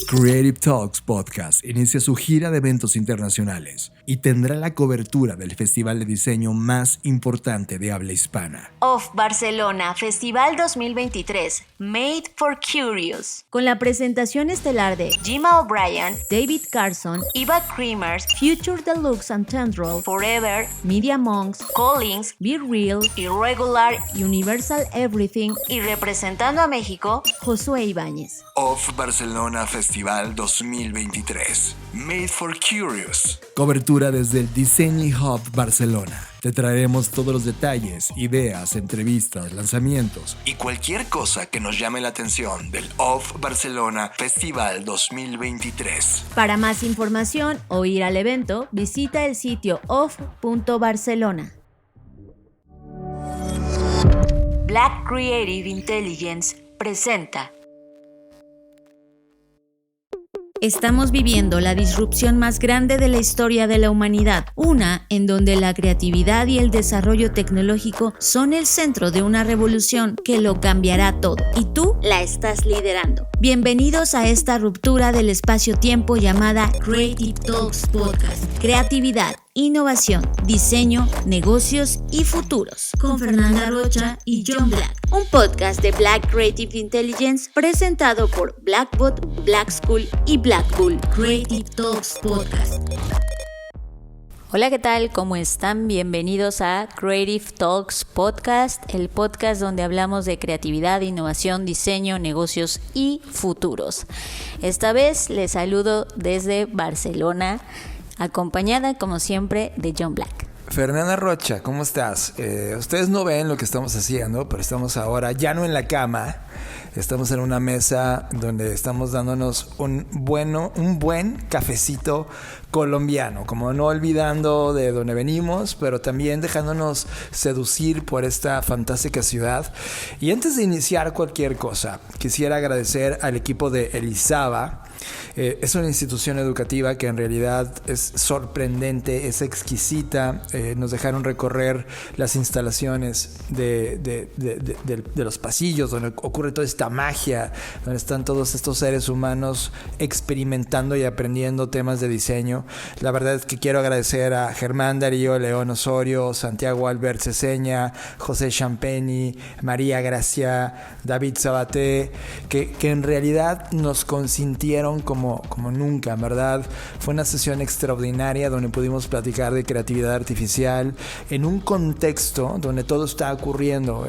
Creative Talks Podcast inicia su gira de eventos internacionales y tendrá la cobertura del festival de diseño más importante de habla hispana. Of Barcelona Festival 2023, Made for Curious, con la presentación estelar de Gemma O'Brien, David Carson, Eva Creamers, Future Deluxe and Tendril, Forever, Media Monks, Collins, Be Real, Irregular, Universal Everything y representando a México, Josué Ibáñez. Of Barcelona Festival 2023, Made for Curious. Cobertura desde el Design Hub Barcelona. Te traeremos todos los detalles, ideas, entrevistas, lanzamientos y cualquier cosa que nos llame la atención del Of Barcelona Festival 2023. Para más información o ir al evento, visita el sitio of.barcelona. Black Creative Intelligence presenta. Estamos viviendo la disrupción más grande de la historia de la humanidad, una en donde la creatividad y el desarrollo tecnológico son el centro de una revolución que lo cambiará todo, y tú la estás liderando. Bienvenidos a esta ruptura del espacio-tiempo llamada Creative Talks Podcast. Creatividad, innovación, diseño, negocios y futuros, con Fernanda Rocha y John Black. Un podcast de Black Creative Intelligence presentado por Blackbot, Black School y Blackpool. Creative Talks Podcast. Hola, ¿qué tal? ¿Cómo están? Bienvenidos a Creative Talks Podcast, el podcast donde hablamos de creatividad, innovación, diseño, negocios y futuros. Esta vez les saludo desde Barcelona, acompañada como siempre de John Black. Fernanda Rocha, ¿cómo estás? Ustedes no ven lo que estamos haciendo, pero estamos ahora ya no en la cama. Estamos en una mesa donde estamos dándonos un buen cafecito colombiano, como no olvidando de dónde venimos, pero también dejándonos seducir por esta fantástica ciudad. Y antes de iniciar cualquier cosa, quisiera agradecer al equipo de Elizaba. Es una institución educativa que en realidad es sorprendente, es exquisita. Nos dejaron recorrer las instalaciones de los pasillos donde ocurre toda esta magia, donde están todos estos seres humanos experimentando y aprendiendo temas de diseño. La verdad es que quiero agradecer a Germán Darío, León Osorio, Santiago Albert Ceseña, José Champeni, María Gracia, David Sabaté, que en realidad nos consintieron como nunca, en verdad. Fue una sesión extraordinaria donde pudimos platicar de creatividad artificial en un contexto donde todo está ocurriendo.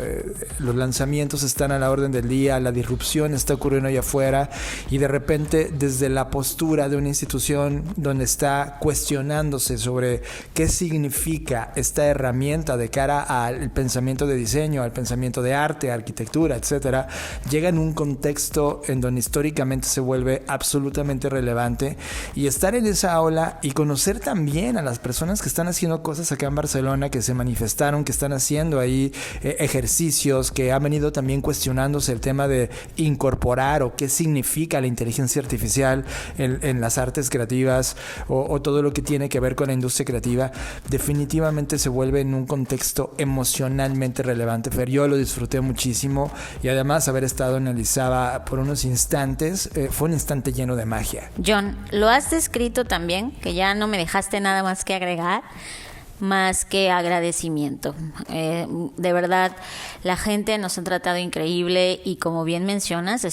Los lanzamientos están a la orden del día, la disrupción está ocurriendo allá afuera, y de repente desde la postura de una institución donde está cuestionándose sobre qué significa esta herramienta de cara al pensamiento de diseño, al pensamiento de arte, arquitectura, etcétera, llega en un contexto en donde históricamente se vuelve absolutamente relevante, y estar en esa aula y conocer también a las personas que están haciendo cosas acá en Barcelona, que se manifestaron, que están haciendo ahí ejercicios, que han venido también cuestionándose el tema de incorporar o qué significa la inteligencia artificial en las artes creativas o todo lo que tiene que ver con la industria creativa. Definitivamente se vuelve en un contexto emocionalmente relevante. Fer, yo lo disfruté muchísimo, y además haber estado en Elizaba por unos instantes, fue un instante lleno de magia. John, lo has descrito también, que ya no me dejaste nada más que agregar, más que agradecimiento. De verdad, la gente nos ha tratado increíble, y como bien mencionas,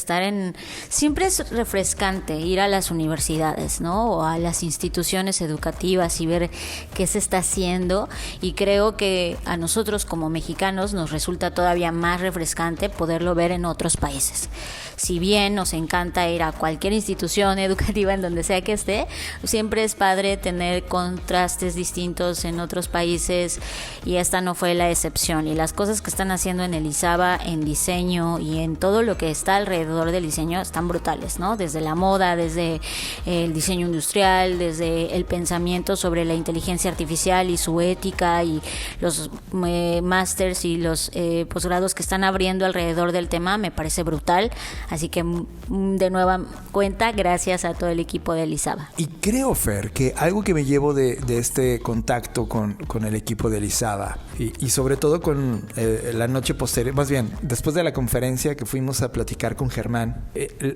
siempre es refrescante ir a las universidades, ¿no? O a las instituciones educativas y ver qué se está haciendo, y creo que a nosotros como mexicanos nos resulta todavía más refrescante poderlo ver en otros países. Si bien nos encanta ir a cualquier institución educativa en donde sea que esté, siempre es padre tener contrastes distintos en otros países, y esta no fue la excepción. Y las cosas que están haciendo en Elizaba, en diseño y en todo lo que está alrededor del diseño, están brutales, ¿no? Desde la moda, desde el diseño industrial, desde el pensamiento sobre la inteligencia artificial y su ética, y los másters y los posgrados que están abriendo alrededor del tema, me parece brutal. Así que de nueva cuenta, gracias a todo el equipo de Elizaba. Y creo, Fer, que algo que me llevo de este contacto con el equipo de Elizaba, y sobre todo con la noche posterior, más bien después de la conferencia que fuimos a platicar con Germán,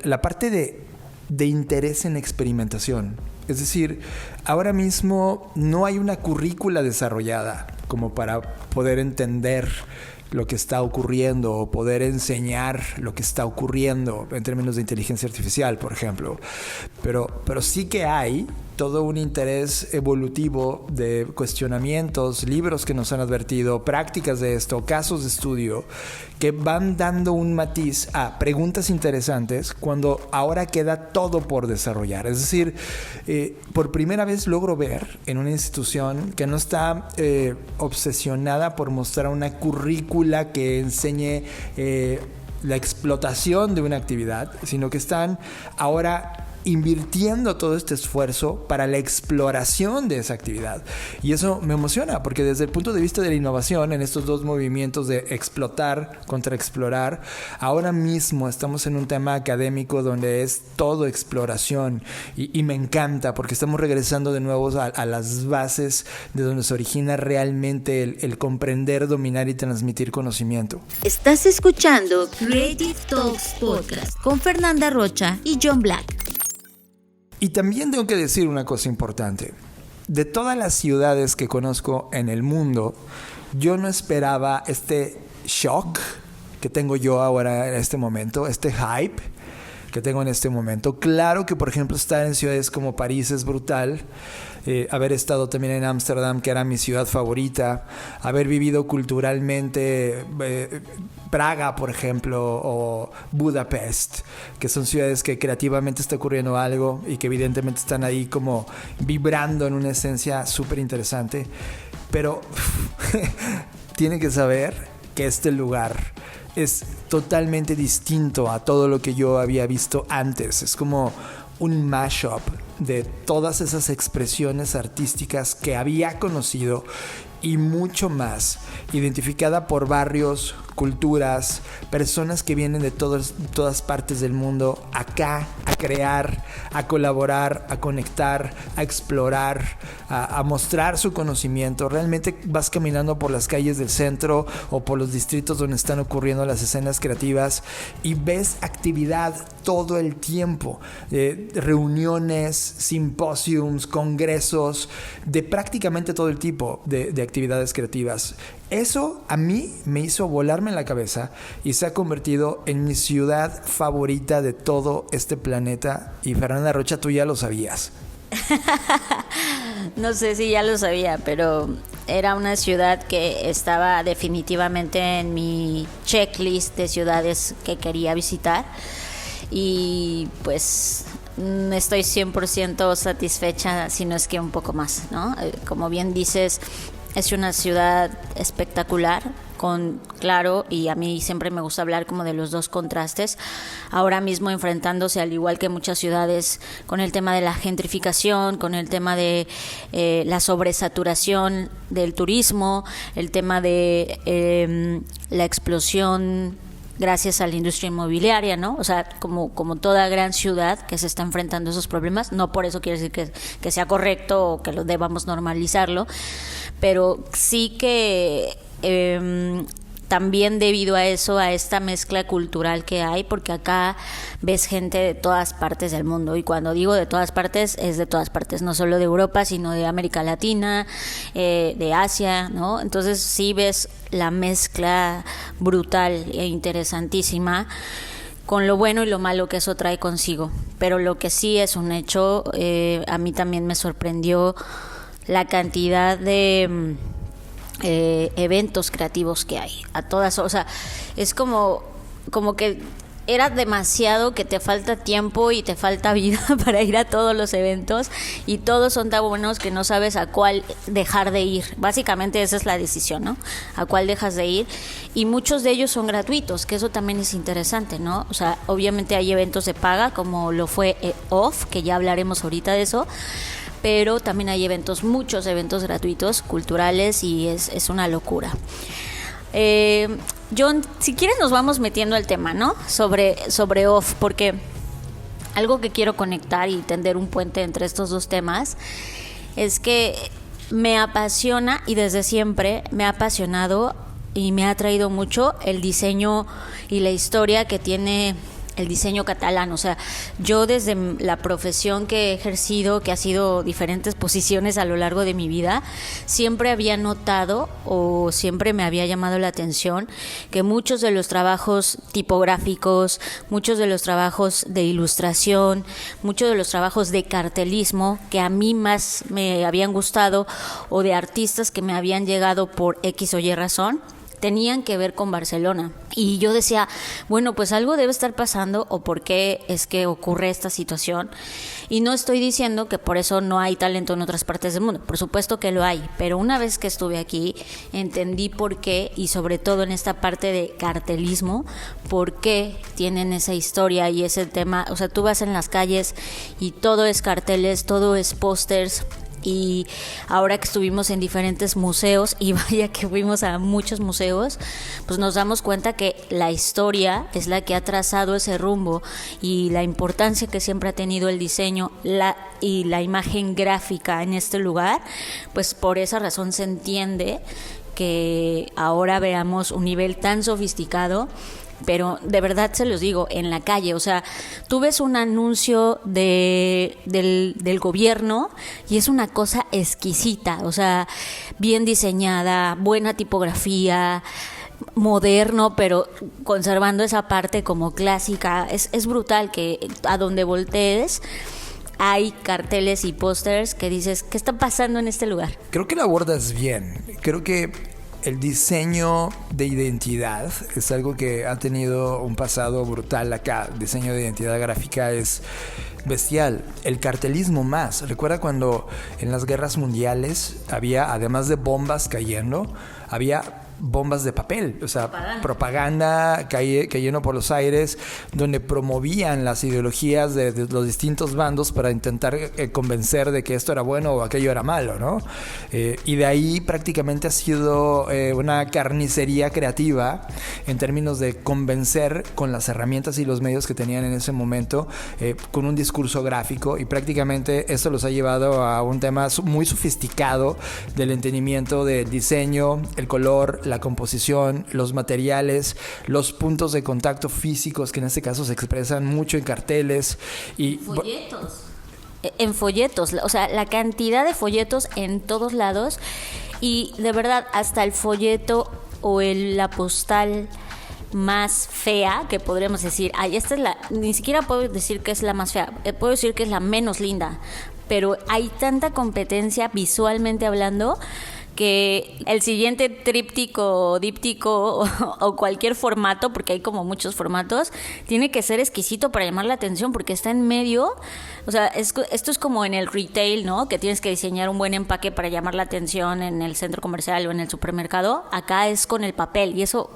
la parte de de interés en experimentación. Es decir, ahora mismo no hay una currícula desarrollada como para poder entender lo que está ocurriendo o poder enseñar lo que está ocurriendo en términos de inteligencia artificial, por ejemplo. Pero sí que hay todo un interés evolutivo de cuestionamientos, libros que nos han advertido, prácticas de esto, casos de estudio, que van dando un matiz a preguntas interesantes cuando ahora queda todo por desarrollar. Es decir, por primera vez logro ver en una institución que no está obsesionada por mostrar una currícula que enseñe la explotación de una actividad, sino que están ahora invirtiendo todo este esfuerzo para la exploración de esa actividad. Y eso me emociona, porque desde el punto de vista de la innovación, en estos dos movimientos de explotar contra explorar, ahora mismo estamos en un tema académico donde es todo exploración, y me encanta, porque estamos regresando de nuevo a las bases de donde se origina realmente el comprender, dominar y transmitir conocimiento. Estás escuchando Creative Talks Podcast con Fernanda Rocha y John Black. Y también tengo que decir una cosa importante. De todas las ciudades que conozco en el mundo, yo no esperaba este shock que tengo yo ahora en este momento, este hype que tengo en este momento. Claro que, por ejemplo, estar en ciudades como París es brutal. Haber estado también en Ámsterdam, que era mi ciudad favorita. Haber vivido culturalmente Praga, por ejemplo, o Budapest, que son ciudades que creativamente está ocurriendo algo y que evidentemente están ahí como vibrando en una esencia súper interesante. Pero tienen que saber que este lugar es totalmente distinto a todo lo que yo había visto antes. Es como un mashup de todas esas expresiones artísticas que había conocido y mucho más, identificada por barrios, culturas, personas que vienen de todas partes del mundo acá a crear, a colaborar, a conectar, a explorar, a mostrar su conocimiento. Realmente vas caminando por las calles del centro o por los distritos donde están ocurriendo las escenas creativas y ves actividad todo el tiempo, reuniones, simposiums, congresos, de prácticamente todo el tipo de actividades creativas. Eso a mí me hizo volarme en la cabeza y se ha convertido en mi ciudad favorita de todo este planeta. Y Fernanda Rocha, tú ya lo sabías. No sé si ya lo sabía, pero era una ciudad que estaba definitivamente en mi checklist de ciudades que quería visitar. Y pues estoy 100% satisfecha, si no es que un poco más, ¿no? Como bien dices, es una ciudad espectacular, claro, y a mí siempre me gusta hablar como de los dos contrastes, ahora mismo enfrentándose, al igual que muchas ciudades, con el tema de la gentrificación, con el tema de la sobresaturación del turismo, el tema de la explosión gracias a la industria inmobiliaria, ¿no? O sea, como toda gran ciudad que se está enfrentando a esos problemas. No por eso quiere decir que sea correcto o que lo debamos normalizarlo, pero sí que también debido a eso, a esta mezcla cultural que hay, porque acá ves gente de todas partes del mundo, y cuando digo de todas partes, es de todas partes, no solo de Europa, sino de América Latina, de Asia, ¿no? Entonces sí ves la mezcla brutal e interesantísima, con lo bueno y lo malo que eso trae consigo. Pero lo que sí es un hecho, a mí también me sorprendió la cantidad de eventos creativos que hay a todas, o sea, es como que era demasiado, que te falta tiempo y te falta vida para ir a todos los eventos, y todos son tan buenos que no sabes a cuál dejar de ir. Básicamente esa es la decisión, ¿no? A cuál dejas de ir, y muchos de ellos son gratuitos, que eso también es interesante, ¿no? O sea, obviamente hay eventos de paga, como lo fue OFF, que ya hablaremos ahorita de eso, pero también hay muchos eventos gratuitos, culturales, y es una locura. John, si quieres nos vamos metiendo al tema, ¿no? Sobre OFF, porque algo que quiero conectar y tender un puente entre estos dos temas es que me apasiona, y desde siempre me ha apasionado y me ha atraído mucho el diseño y la historia que tiene el diseño catalán. O sea, yo desde la profesión que he ejercido, que ha sido diferentes posiciones a lo largo de mi vida, siempre había notado o siempre me había llamado la atención que muchos de los trabajos tipográficos, muchos de los trabajos de ilustración, muchos de los trabajos de cartelismo que a mí más me habían gustado, o de artistas que me habían llegado por X o Y razón, tenían que ver con Barcelona. Y yo decía, bueno, pues algo debe estar pasando, o por qué es que ocurre esta situación. Y no estoy diciendo que por eso no hay talento en otras partes del mundo, por supuesto que lo hay, pero una vez que estuve aquí entendí por qué, y sobre todo en esta parte de cartelismo, por qué tienen esa historia y ese tema. O sea, tú vas en las calles y todo es carteles, todo es pósters. Y ahora que estuvimos en diferentes museos, y vaya que fuimos a muchos museos, pues nos damos cuenta que la historia es la que ha trazado ese rumbo, y la importancia que siempre ha tenido el diseño y la imagen gráfica en este lugar, pues por esa razón se entiende que ahora veamos un nivel tan sofisticado. Pero de verdad se los digo, en la calle, o sea, tú ves un anuncio del gobierno y es una cosa exquisita, o sea, bien diseñada, buena tipografía, moderno, pero conservando esa parte como clásica. Es brutal que a donde voltees hay carteles y pósters que dices, ¿qué está pasando en este lugar? Creo que lo abordas bien. Creo que el diseño de identidad es algo que ha tenido un pasado brutal acá. El diseño de identidad gráfica es bestial. El cartelismo más. Recuerda cuando en las guerras mundiales había, además de bombas cayendo, había bombas de papel, o sea, propaganda cayendo por los aires, donde promovían las ideologías de los distintos bandos para intentar convencer de que esto era bueno o aquello era malo, ¿no? Y de ahí prácticamente ha sido una carnicería creativa en términos de convencer con las herramientas y los medios que tenían en ese momento, con un discurso gráfico, y prácticamente esto los ha llevado a un tema muy sofisticado del entendimiento del diseño, el color, la composición, los materiales, los puntos de contacto físicos, que en este caso se expresan mucho en carteles y folletos. En folletos, o sea, la cantidad de folletos en todos lados, y de verdad hasta el folleto o la postal más fea, que podríamos decir, ay, esta es ni siquiera puedo decir que es la más fea, puedo decir que es la menos linda, pero hay tanta competencia visualmente hablando, que el siguiente tríptico, díptico o cualquier formato, porque hay como muchos formatos, tiene que ser exquisito para llamar la atención, porque está en medio. O sea, esto es como en el retail, ¿no? Que tienes que diseñar un buen empaque para llamar la atención en el centro comercial o en el supermercado. Acá es con el papel, y eso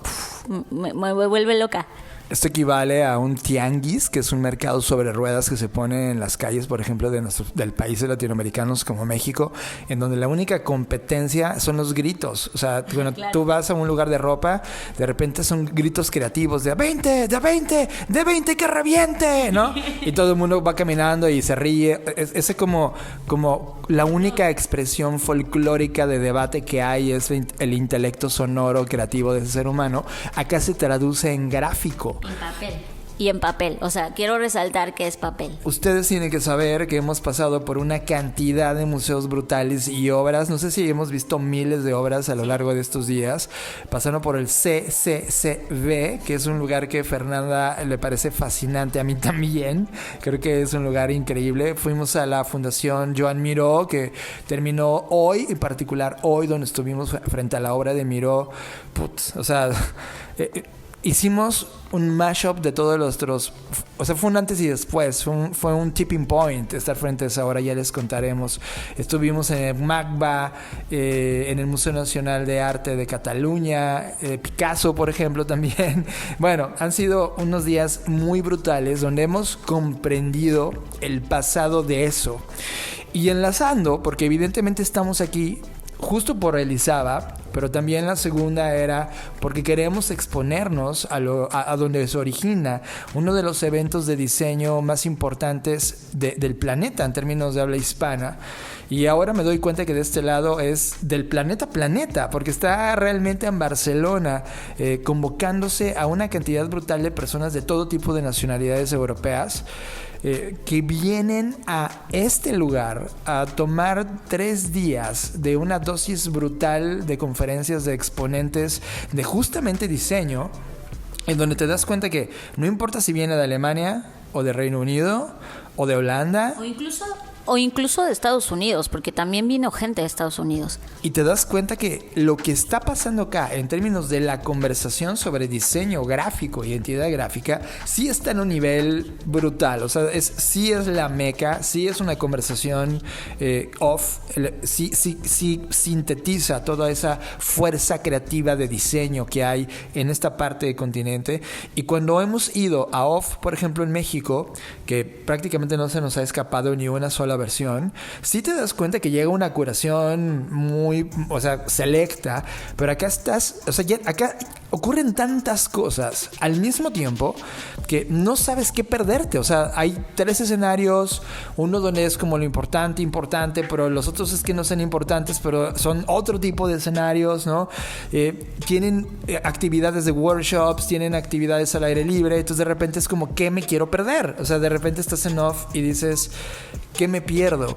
me vuelve loca. Esto equivale a un tianguis, que es un mercado sobre ruedas que se pone en las calles, por ejemplo, del países latinoamericanos como México, en donde la única competencia son los gritos. O sea, cuando tú vas a un lugar de ropa, de repente son gritos creativos de ¡a 20! ¡De a 20! ¡De 20 que reviente! ¿No? Y todo el mundo va caminando y se ríe. Ese como la única expresión folclórica de debate que hay es el intelecto sonoro creativo de ese ser humano. Acá se traduce en gráfico. En papel. Y en papel, o sea, quiero resaltar que es papel. Ustedes tienen que saber que hemos pasado por una cantidad de museos brutales y obras. No sé si hemos visto miles de obras a lo largo de estos días. Pasando por el CCCB, que es un lugar que a Fernanda le parece fascinante, a mí también. Creo que es un lugar increíble. Fuimos a la Fundación Joan Miró, que terminó hoy, en particular hoy, donde estuvimos frente a la obra de Miró. O sea... hicimos un mashup de todos los otros, o sea, fue un antes y después, fue un tipping point estar frente a esa obra, ya les contaremos. Estuvimos en el MACBA, en el Museo Nacional de Arte de Cataluña, Picasso, por ejemplo, también. Bueno, han sido unos días muy brutales donde hemos comprendido el pasado de eso. Y enlazando, porque evidentemente estamos aquí justo por Elizaba, pero también la segunda era porque queremos exponernos a donde se origina uno de los eventos de diseño más importantes del planeta en términos de habla hispana. Y ahora me doy cuenta que de este lado es del planeta, porque está realmente en Barcelona, convocándose a una cantidad brutal de personas de todo tipo de nacionalidades europeas que vienen a este lugar a tomar 3 días de una dosis brutal de conferencias de exponentes de justamente diseño, en donde te das cuenta que no importa si viene de Alemania o de Reino Unido o de Holanda o incluso de Estados Unidos, porque también vino gente de Estados Unidos. Y te das cuenta que lo que está pasando acá en términos de la conversación sobre diseño gráfico, identidad gráfica, sí está en un nivel brutal. O sea, sí es la meca, sí es una conversación off, sí sintetiza toda esa fuerza creativa de diseño que hay en esta parte del continente. Y cuando hemos ido a off, por ejemplo en México, que prácticamente no se nos ha escapado ni una sola versión, sí te das cuenta que llega una curación muy, o sea, selecta, pero acá estás, o sea, acá ocurren tantas cosas al mismo tiempo que no sabes qué perderte. O sea, hay 3 escenarios, uno donde es como lo importante, pero los otros es que no son importantes, pero son otro tipo de escenarios, ¿no? Tienen actividades de workshops, tienen actividades al aire libre, entonces de repente es como, ¿qué me quiero perder? O sea, de repente estás en off y dices, ¿qué me pierdo?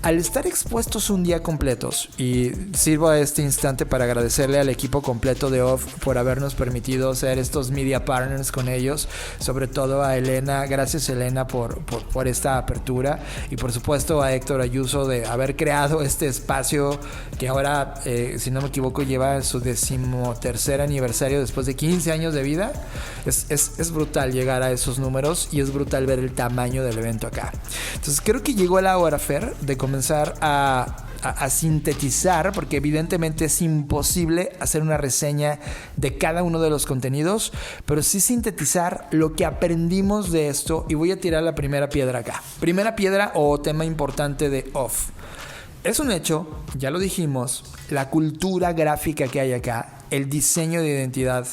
Al estar expuestos un día completos, y sirvo a este instante para agradecerle al equipo completo de OFF por habernos permitido ser estos media partners con ellos, sobre todo a Elena, gracias Elena por esta apertura, y por supuesto a Héctor Ayuso de haber creado este espacio que ahora, si no me equivoco, lleva su 13º aniversario después de 15 años de vida. Es brutal llegar a esos números y es brutal ver el tamaño del evento acá. Entonces creo que llegó la hora, Fer, de comenzar a sintetizar, porque evidentemente es imposible hacer una reseña de cada uno de los contenidos, pero sí sintetizar lo que aprendimos de esto, y voy a tirar la primera piedra acá. Primera piedra o tema importante de OFF. Es un hecho, ya lo dijimos, la cultura gráfica que hay acá, el diseño de identidad,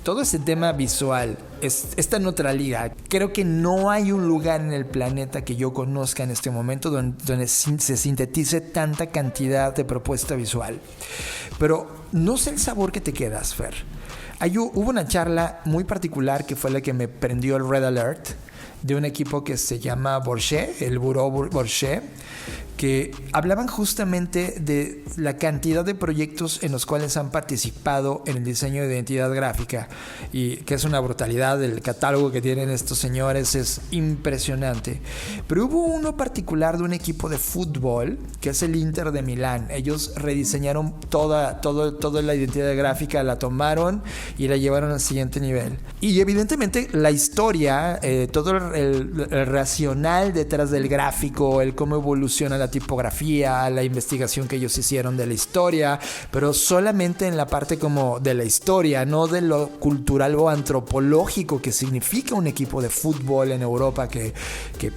todo ese tema visual, esta neutralidad. Creo que no hay un lugar en el planeta que yo conozca en este momento donde se sintetice tanta cantidad de propuesta visual. Pero no sé el sabor que te quedas, Fer. Hubo una charla muy particular que fue la que me prendió el Red Alert, de un equipo que se llama Borchet, el Bureau Borchet, que hablaban justamente de la cantidad de proyectos en los cuales han participado en el diseño de identidad gráfica, y que es una brutalidad. El catálogo que tienen estos señores es impresionante. Pero hubo uno particular de un equipo de fútbol que es el Inter de Milán. Ellos rediseñaron toda la identidad gráfica, la tomaron y la llevaron al siguiente nivel. Y evidentemente la historia, todo el racional detrás del gráfico, el cómo evoluciona la tipografía, la investigación que ellos hicieron de la historia, pero solamente en la parte como de la historia, no de lo cultural o antropológico que significa un equipo de fútbol en Europa, que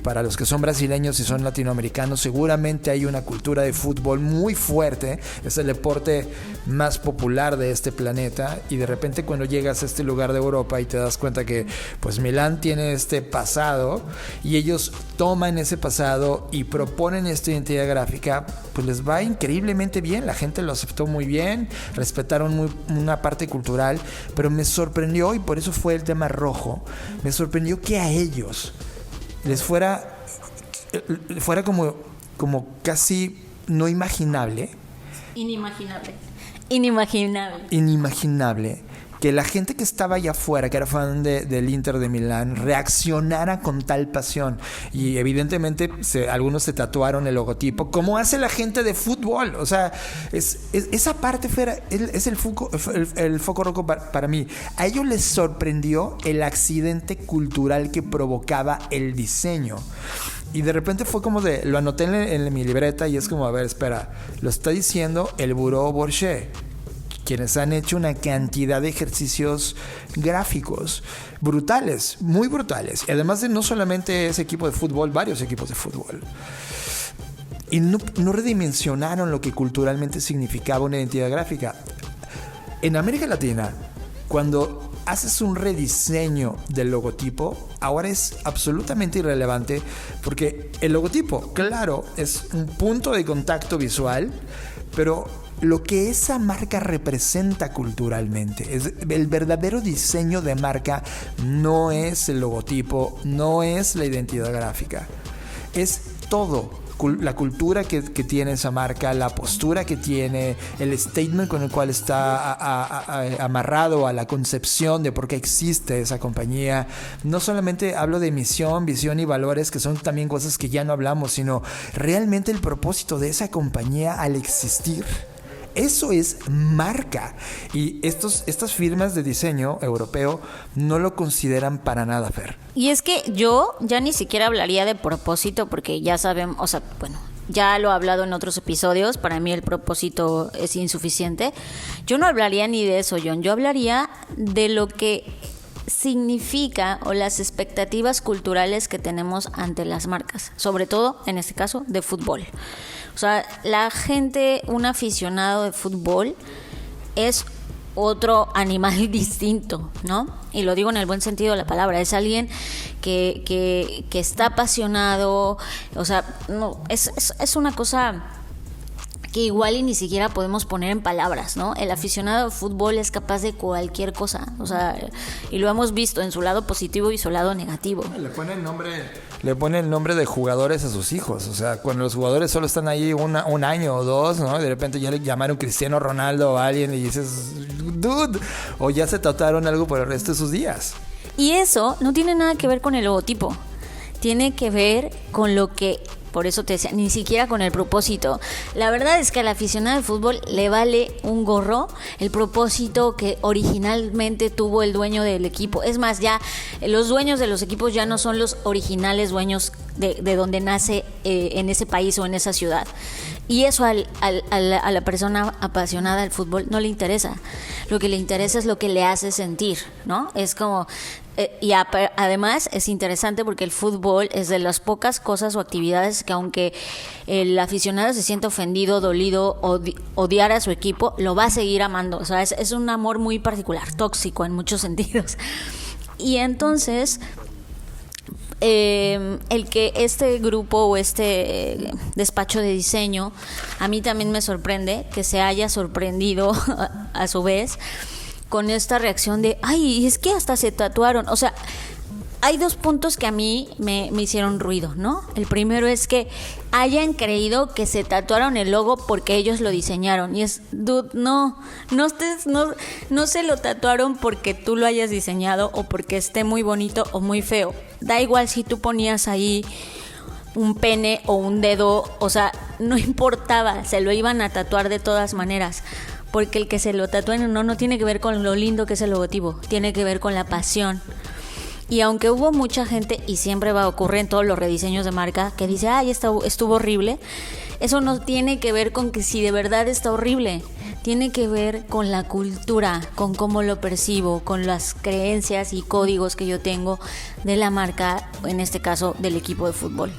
para los que son brasileños y son latinoamericanos seguramente hay una cultura de fútbol muy fuerte. Es el deporte más popular de este planeta, y de repente cuando llegas a este lugar de Europa y te das cuenta que pues Milán tiene este pasado, y ellos toman ese pasado y proponen esta identidad gráfica, pues les va increíblemente bien. La gente lo aceptó muy bien, respetaron una parte cultural, pero me sorprendió, y por eso fue el tema rojo, me sorprendió que a ellos les fuera como casi no imaginable, inimaginable que la gente que estaba allá afuera, que era fan del Inter de Milán, reaccionara con tal pasión. Y evidentemente algunos se tatuaron el logotipo, como hace la gente de fútbol. O sea, esa parte, Fer, es el foco rojo para mí. A ellos les sorprendió el accidente cultural que provocaba el diseño. Y de repente fue como lo anoté en mi libreta, y es como, a ver, espera, lo está diciendo el Bureau Borchet, quienes han hecho una cantidad de ejercicios gráficos brutales, muy brutales. Y además de no solamente ese equipo de fútbol, varios equipos de fútbol. Y no redimensionaron lo que culturalmente significaba una identidad gráfica. En América Latina, cuando haces un rediseño del logotipo, ahora es absolutamente irrelevante porque el logotipo, claro, es un punto de contacto visual, pero lo que esa marca representa culturalmente, es el verdadero diseño de marca, no es el logotipo, no es la identidad gráfica, es todo. La cultura que tiene esa marca, la postura que tiene, el statement con el cual está amarrado a la concepción de por qué existe esa compañía. No solamente hablo de misión, visión y valores, que son también cosas que ya no hablamos, sino realmente el propósito de esa compañía al existir. Eso es marca. Y estas firmas de diseño europeo no lo consideran para nada, Fer. Y es que yo ya ni siquiera hablaría de propósito porque ya sabemos, o sea, bueno, ya lo he hablado en otros episodios, para mí el propósito es insuficiente. Yo no hablaría ni de eso, John. Yo hablaría de lo que significa o las expectativas culturales que tenemos ante las marcas, sobre todo en este caso de fútbol. O sea, la gente, un aficionado de fútbol es otro animal distinto, ¿no? Y lo digo en el buen sentido de la palabra, es alguien que está apasionado, o sea, no, es una cosa que igual y ni siquiera podemos poner en palabras, ¿no? El aficionado de fútbol es capaz de cualquier cosa, o sea, y lo hemos visto en su lado positivo y su lado negativo. Le pone el nombre de jugadores a sus hijos, o sea, cuando los jugadores solo están ahí un año o dos, ¿no? De repente ya le llamaron Cristiano Ronaldo a alguien y dices, dude, o ya se tatuaron algo por el resto de sus días. Y eso no tiene nada que ver con el logotipo, tiene que ver con lo que... Por eso te decía, ni siquiera con el propósito. La verdad es que al aficionado de fútbol le vale un gorro el propósito que originalmente tuvo el dueño del equipo. Es más, ya los dueños de los equipos ya no son los originales dueños de donde nace en ese país o en esa ciudad. Y eso a la persona apasionada del fútbol no le interesa. Lo que le interesa es lo que le hace sentir, ¿no? Es como... además es interesante porque el fútbol es de las pocas cosas o actividades que aunque el aficionado se sienta ofendido, dolido, odiar a su equipo, lo va a seguir amando. O sea, es un amor muy particular, tóxico en muchos sentidos. Y entonces... el que este grupo o este despacho de diseño, a mí también me sorprende que se haya sorprendido a su vez con esta reacción de, ay, es que hasta se tatuaron. O sea, hay dos puntos que a mí me hicieron ruido, ¿no? El primero es que hayan creído que se tatuaron el logo porque ellos lo diseñaron. Y es, dude, no se lo tatuaron porque tú lo hayas diseñado o porque esté muy bonito o muy feo. Da igual si tú ponías ahí un pene o un dedo, o sea, no importaba, se lo iban a tatuar de todas maneras. Porque el que se lo tatúen no tiene que ver con lo lindo que es el logotipo, tiene que ver con la pasión. Y aunque hubo mucha gente, y siempre va a ocurrir en todos los rediseños de marca, que dice, ay, estuvo horrible, eso no tiene que ver con que si de verdad está horrible, tiene que ver con la cultura, con cómo lo percibo, con las creencias y códigos que yo tengo de la marca, en este caso del equipo de fútbol.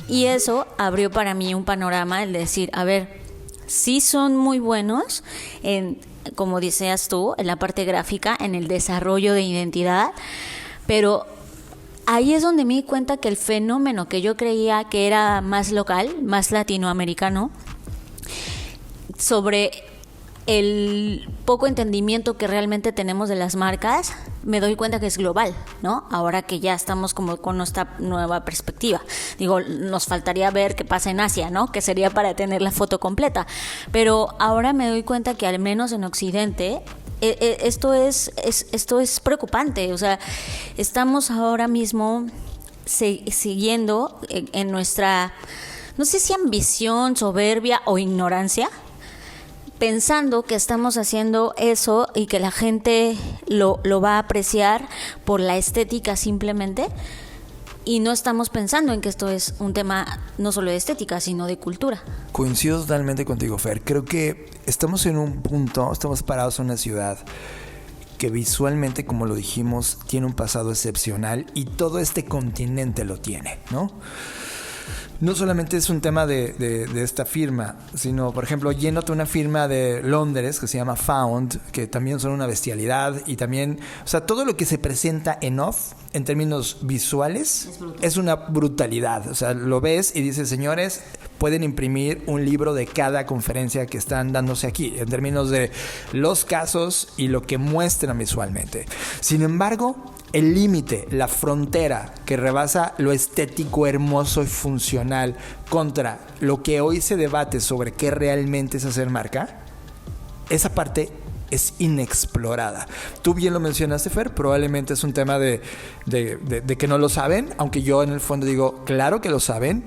Y eso abrió para mí un panorama, el decir, a ver, sí son muy buenos en, como decías tú, en la parte gráfica, en el desarrollo de identidad, pero ahí es donde me di cuenta que el fenómeno que yo creía que era más local, más latinoamericano, sobre el poco entendimiento que realmente tenemos de las marcas, me doy cuenta que es global, ¿no? Ahora que ya estamos como con nuestra nueva perspectiva. Digo, nos faltaría ver qué pasa en Asia, ¿no? Que sería para tener la foto completa. Pero ahora me doy cuenta que al menos en Occidente esto es preocupante. O sea, estamos ahora mismo siguiendo en nuestra, no sé si ambición, soberbia o ignorancia, pensando que estamos haciendo eso y que la gente lo va a apreciar por la estética simplemente, y no estamos pensando en que esto es un tema no solo de estética, sino de cultura. Coincido totalmente contigo, Fer. Creo que estamos en un punto, estamos parados en una ciudad que visualmente, como lo dijimos, tiene un pasado excepcional y todo este continente lo tiene, ¿no? no solamente es un tema de esta firma, sino, por ejemplo, yéndote a una firma de Londres que se llama Found, que también son una bestialidad, y también, o sea, todo lo que se presenta en off, en términos visuales, es una brutalidad. O sea, lo ves y dices, señores, pueden imprimir un libro de cada conferencia que están dándose aquí, en términos de los casos y lo que muestran visualmente. Sin embargo, el límite, la frontera que rebasa lo estético, hermoso y funcional contra lo que hoy se debate sobre qué realmente es hacer marca, esa parte es inexplorada. Tú bien lo mencionaste, Fer, probablemente es un tema de que no lo saben, aunque yo en el fondo digo, claro que lo saben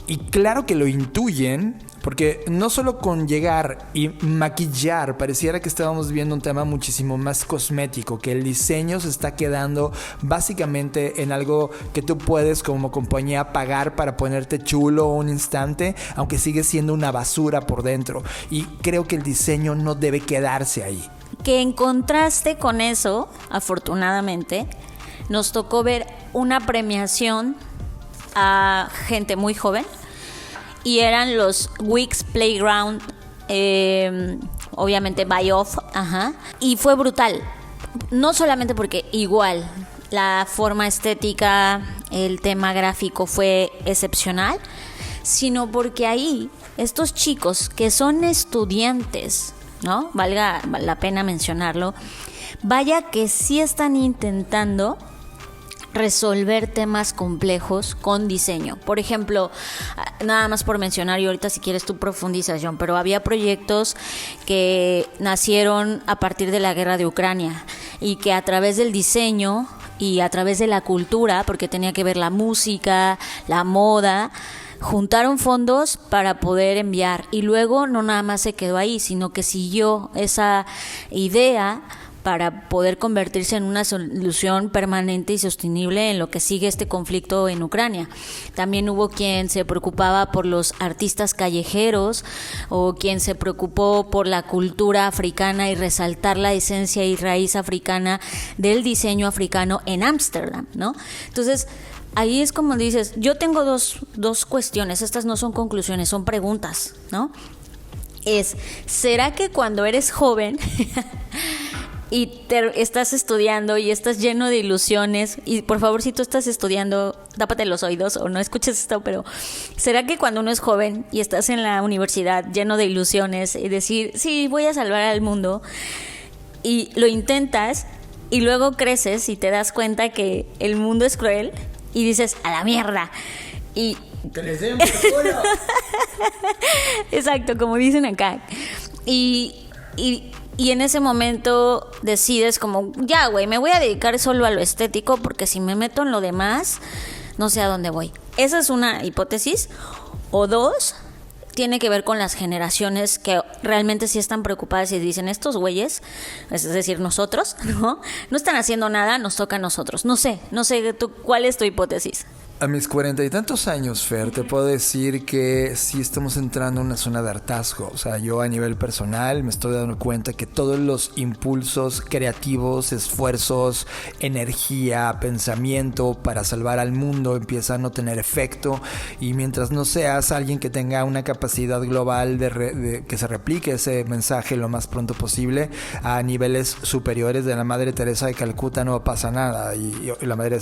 y claro que lo intuyen, porque no solo con llegar y maquillar, pareciera que estábamos viendo un tema muchísimo más cosmético, que el diseño se está quedando básicamente en algo que tú puedes como compañía pagar para ponerte chulo un instante, aunque sigue siendo una basura por dentro. Y creo que el diseño no debe quedarse ahí. Que en contraste con eso, afortunadamente, nos tocó ver una premiación a gente muy joven, y eran los Weeks Playground, obviamente by off, y fue brutal, no solamente porque igual la forma estética, el tema gráfico fue excepcional, sino porque ahí estos chicos que son estudiantes, ¿no? Valga la pena mencionarlo, vaya que sí están intentando resolver temas complejos con diseño. Por ejemplo, nada más por mencionar, y ahorita si quieres tú profundizas, John, pero había proyectos que nacieron a partir de la guerra de Ucrania y que a través del diseño y a través de la cultura, porque tenía que ver la música, la moda, juntaron fondos para poder enviar, y luego no nada más se quedó ahí, sino que siguió esa idea para poder convertirse en una solución permanente y sostenible en lo que sigue este conflicto en Ucrania. También hubo quien se preocupaba por los artistas callejeros, o quien se preocupó por la cultura africana y resaltar la esencia y raíz africana del diseño africano en Ámsterdam, ¿no? Entonces, ahí es como dices, yo tengo dos cuestiones, estas no son conclusiones, son preguntas, ¿no? ¿Será que cuando eres joven y estás estudiando y estás lleno de ilusiones, y por favor, si tú estás estudiando, tápate los oídos o no escuches esto, pero ¿será que cuando uno es joven y estás en la universidad lleno de ilusiones y decir, sí, voy a salvar al mundo, y lo intentas y luego creces y te das cuenta que el mundo es cruel y dices, a la mierda, y que les den por culo? Exacto, como dicen acá, y en ese momento decides como, ya güey, me voy a dedicar solo a lo estético, porque si me meto en lo demás, no sé a dónde voy. Esa es una hipótesis. O dos, tiene que ver con las generaciones que realmente sí están preocupadas y dicen, estos güeyes, es decir, nosotros, no están haciendo nada, nos toca a nosotros. No sé, tú, ¿cuál es tu hipótesis? A mis 40 y tantos años, Fer, te puedo decir que sí estamos entrando en una zona de hartazgo. O sea, yo a nivel personal me estoy dando cuenta que todos los impulsos creativos, esfuerzos, energía, pensamiento para salvar al mundo empiezan a no tener efecto. Y mientras no seas alguien que tenga una capacidad global de que se replique ese mensaje lo más pronto posible a niveles superiores de la Madre Teresa de Calcuta, no pasa nada. Y la Madre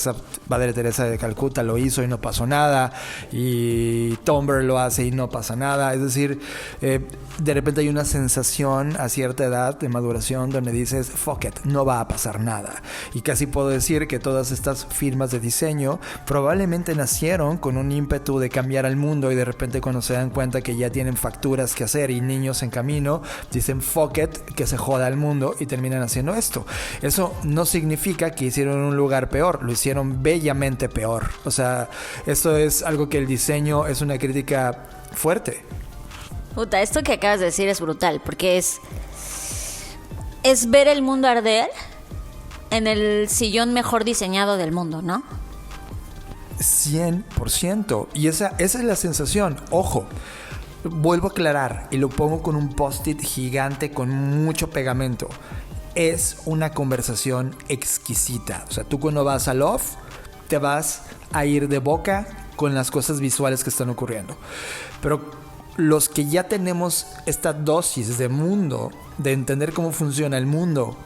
Teresa de Calcuta lo hizo y no pasó nada, y Tumblr lo hace y no pasa nada. Es decir, de repente hay una sensación a cierta edad de maduración donde dices, fuck it, no va a pasar nada. Y casi puedo decir que todas estas firmas de diseño probablemente nacieron con un ímpetu de cambiar al mundo, y de repente cuando se dan cuenta que ya tienen facturas que hacer y niños en camino, dicen fuck it, que se joda el mundo, y terminan haciendo esto. Eso no significa que hicieron un lugar peor, lo hicieron bellamente peor. O sea, esto es algo que el diseño es una crítica fuerte. Puta, esto que acabas de decir es brutal, porque es ver el mundo arder en el sillón mejor diseñado del mundo, ¿no? 100%. Y esa es la sensación. Ojo, vuelvo a aclarar y lo pongo con un post-it gigante con mucho pegamento. Es una conversación exquisita. O sea, tú cuando vas a Love, te vas a ir de boca con las cosas visuales que están ocurriendo. Pero los que ya tenemos esta dosis de mundo, de entender cómo funciona el mundo,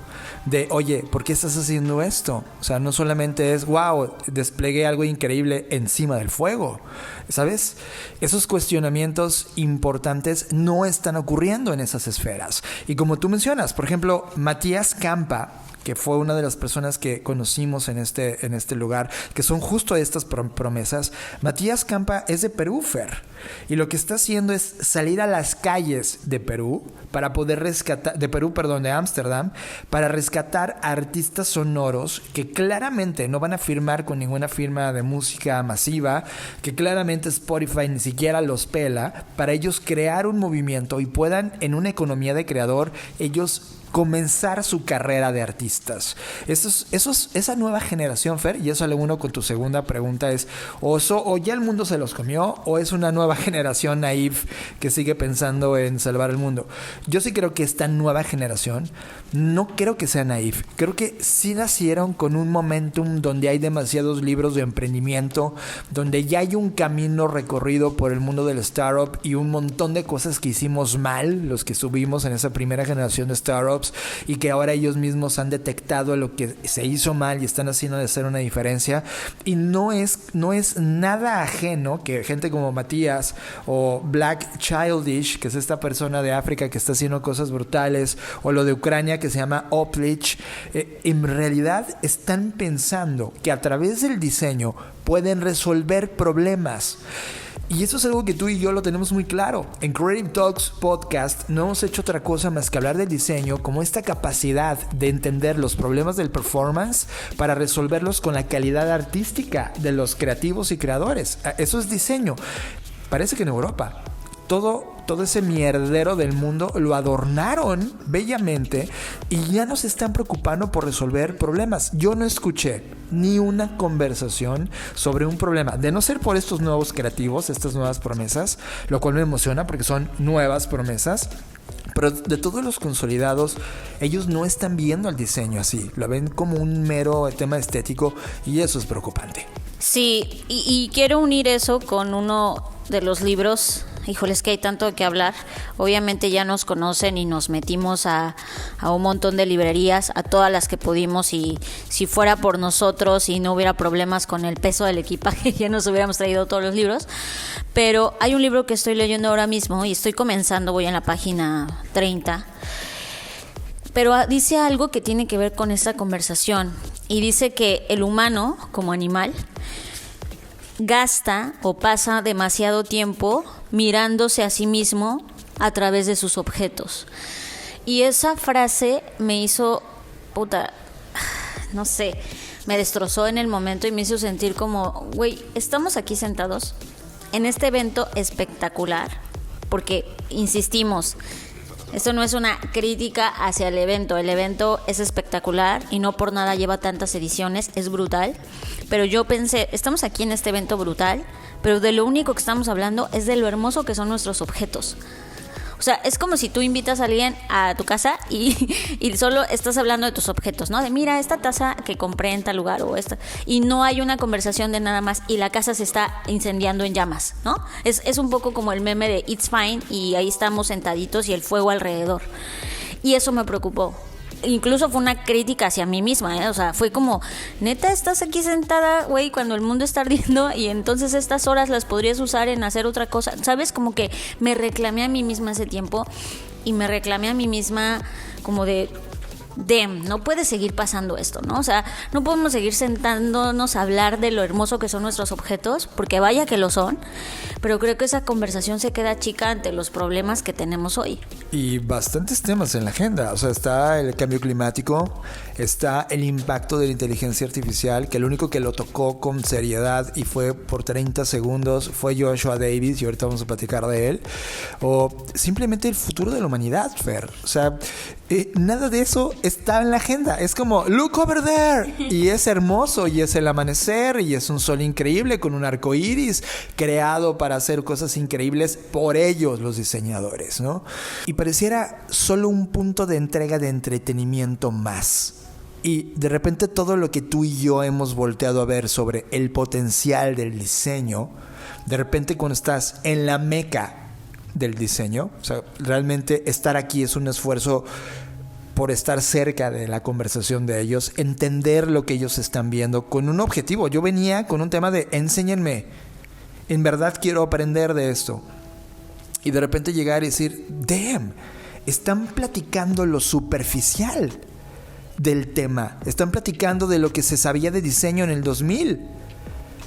de, oye, ¿por qué estás haciendo esto? O sea, no solamente es, wow, desplegué algo increíble encima del fuego, ¿sabes? Esos cuestionamientos importantes no están ocurriendo en esas esferas. Y como tú mencionas, por ejemplo, Matías Campa, que fue una de las personas que conocimos en este lugar, que son justo estas promesas. Matías Campa es de Perú, Fer, y lo que está haciendo es salir a las calles de Perú para poder rescatar, de Ámsterdam, para rescatar a artistas sonoros que claramente no van a firmar con ninguna firma de música masiva, que claramente Spotify ni siquiera los pela, para ellos crear un movimiento y puedan, en una economía de creador, ellos comenzar su carrera de artistas. Esa nueva generación, Fer, y eso le uno con tu segunda pregunta, es o ya el mundo se los comió, o es una nueva generación naive que sigue pensando en salvar el mundo. Yo sí creo que esta nueva generación, no creo que sea naive, creo que sí nacieron con un momentum donde hay demasiados libros de emprendimiento, donde ya hay un camino recorrido por el mundo del startup y un montón de cosas que hicimos mal, los que subimos en esa primera generación de startups, y que ahora ellos mismos han detectado lo que se hizo mal y están haciendo de hacer una diferencia. Y no es nada ajeno que gente como Matías o Black Childish, que es esta persona de África que está haciendo cosas brutales, o lo de Ucrania que se llama Oplich, en realidad están pensando que a través del diseño pueden resolver problemas. Y eso es algo que tú y yo lo tenemos muy claro. En Creative Talks Podcast no hemos hecho otra cosa más que hablar del diseño como esta capacidad de entender los problemas del performance para resolverlos con la calidad artística de los creativos y creadores. Eso es diseño. Parece que en Europa todo ese mierdero del mundo lo adornaron bellamente y ya no se están preocupando por resolver problemas. Yo no escuché ni una conversación sobre un problema, de no ser por estos nuevos creativos, estas nuevas promesas, lo cual me emociona porque son nuevas promesas. Pero de todos los consolidados, ellos no están viendo el diseño así, lo ven como un mero tema estético, y eso es preocupante. Sí, y quiero unir eso con uno de los libros. Híjoles, que hay tanto de qué hablar. Obviamente ya nos conocen y nos metimos a un montón de librerías, a todas las que pudimos, y si fuera por nosotros y no hubiera problemas con el peso del equipaje, ya nos hubiéramos traído todos los libros. Pero hay un libro que estoy leyendo ahora mismo y estoy comenzando, voy en la página 30. Pero dice algo que tiene que ver con esta conversación, y dice que el humano, como animal, gasta o pasa demasiado tiempo mirándose a sí mismo a través de sus objetos. Y esa frase me hizo, no sé, me destrozó en el momento y me hizo sentir como, güey, estamos aquí sentados en este evento espectacular, porque insistimos, esto no es una crítica hacia el evento es espectacular y no por nada lleva tantas ediciones, es brutal, pero yo pensé, estamos aquí en este evento brutal, pero de lo único que estamos hablando es de lo hermoso que son nuestros objetos. O sea, es como si tú invitas a alguien a tu casa y solo estás hablando de tus objetos, ¿no? De mira, esta taza que compré en tal lugar o esta. Y no hay una conversación de nada más y la casa se está incendiando en llamas, ¿no? Es un poco como el meme de It's Fine y ahí estamos sentaditos y el fuego alrededor. Y eso me preocupó. Incluso fue una crítica hacia mí misma, ¿eh? O sea, fue como, neta, estás aquí sentada, güey, cuando el mundo está ardiendo y entonces estas horas las podrías usar en hacer otra cosa, ¿sabes? Como que me reclamé a mí misma ese tiempo y me reclamé a mí misma como de, no puede seguir pasando esto, ¿no? O sea, no podemos seguir sentándonos a hablar de lo hermoso que son nuestros objetos, porque vaya que lo son, pero creo que esa conversación se queda chica ante los problemas que tenemos hoy. Y bastantes temas en la agenda, o sea, está el cambio climático, está el impacto de la inteligencia artificial, que el único que lo tocó con seriedad y fue por 30 segundos fue Joshua Davis, y ahorita vamos a platicar de él, o simplemente el futuro de la humanidad, Fer. O sea, nada de eso está en la agenda. Es como, look over there, y es hermoso, y es el amanecer, y es un sol increíble con un arco iris creado para hacer cosas increíbles por ellos, los diseñadores, ¿no? Y pareciera solo un punto de entrega de entretenimiento más. Y de repente todo lo que tú y yo hemos volteado a ver sobre el potencial del diseño, de repente cuando estás en la meca del diseño, o sea, realmente estar aquí es un esfuerzo por estar cerca de la conversación de ellos, entender lo que ellos están viendo con un objetivo. Yo venía con un tema de enséñenme, en verdad quiero aprender de esto. Y de repente llegar y decir, damn, están platicando lo superficial del tema, están platicando de lo que se sabía de diseño en el 2000.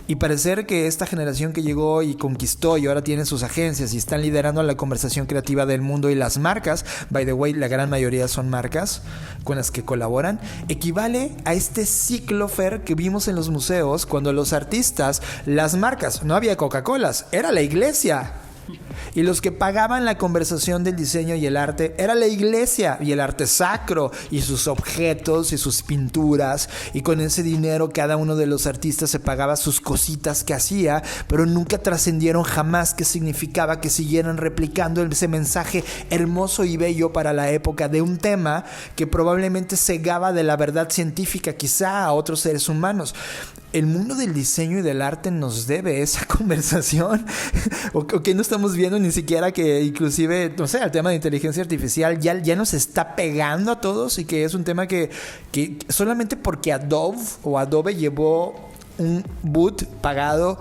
Y parecer que esta generación que llegó y conquistó y ahora tiene sus agencias y están liderando la conversación creativa del mundo y las marcas, by the way, la gran mayoría son marcas con las que colaboran, equivale a este ciclo, Fer, que vimos en los museos cuando los artistas, las marcas, no había Coca-Colas, era la iglesia. Y los que pagaban la conversación del diseño y el arte era la iglesia y el arte sacro y sus objetos y sus pinturas, y con ese dinero cada uno de los artistas se pagaba sus cositas que hacía, pero nunca trascendieron jamás qué significaba que siguieran replicando ese mensaje hermoso y bello para la época de un tema que probablemente cegaba de la verdad científica quizá a otros seres humanos. El mundo del diseño y del arte nos debe esa conversación. o que no estamos viendo ni siquiera que inclusive, no sé, el tema de inteligencia artificial ya nos está pegando a todos, y que es un tema que solamente porque Adobe llevó un boot pagado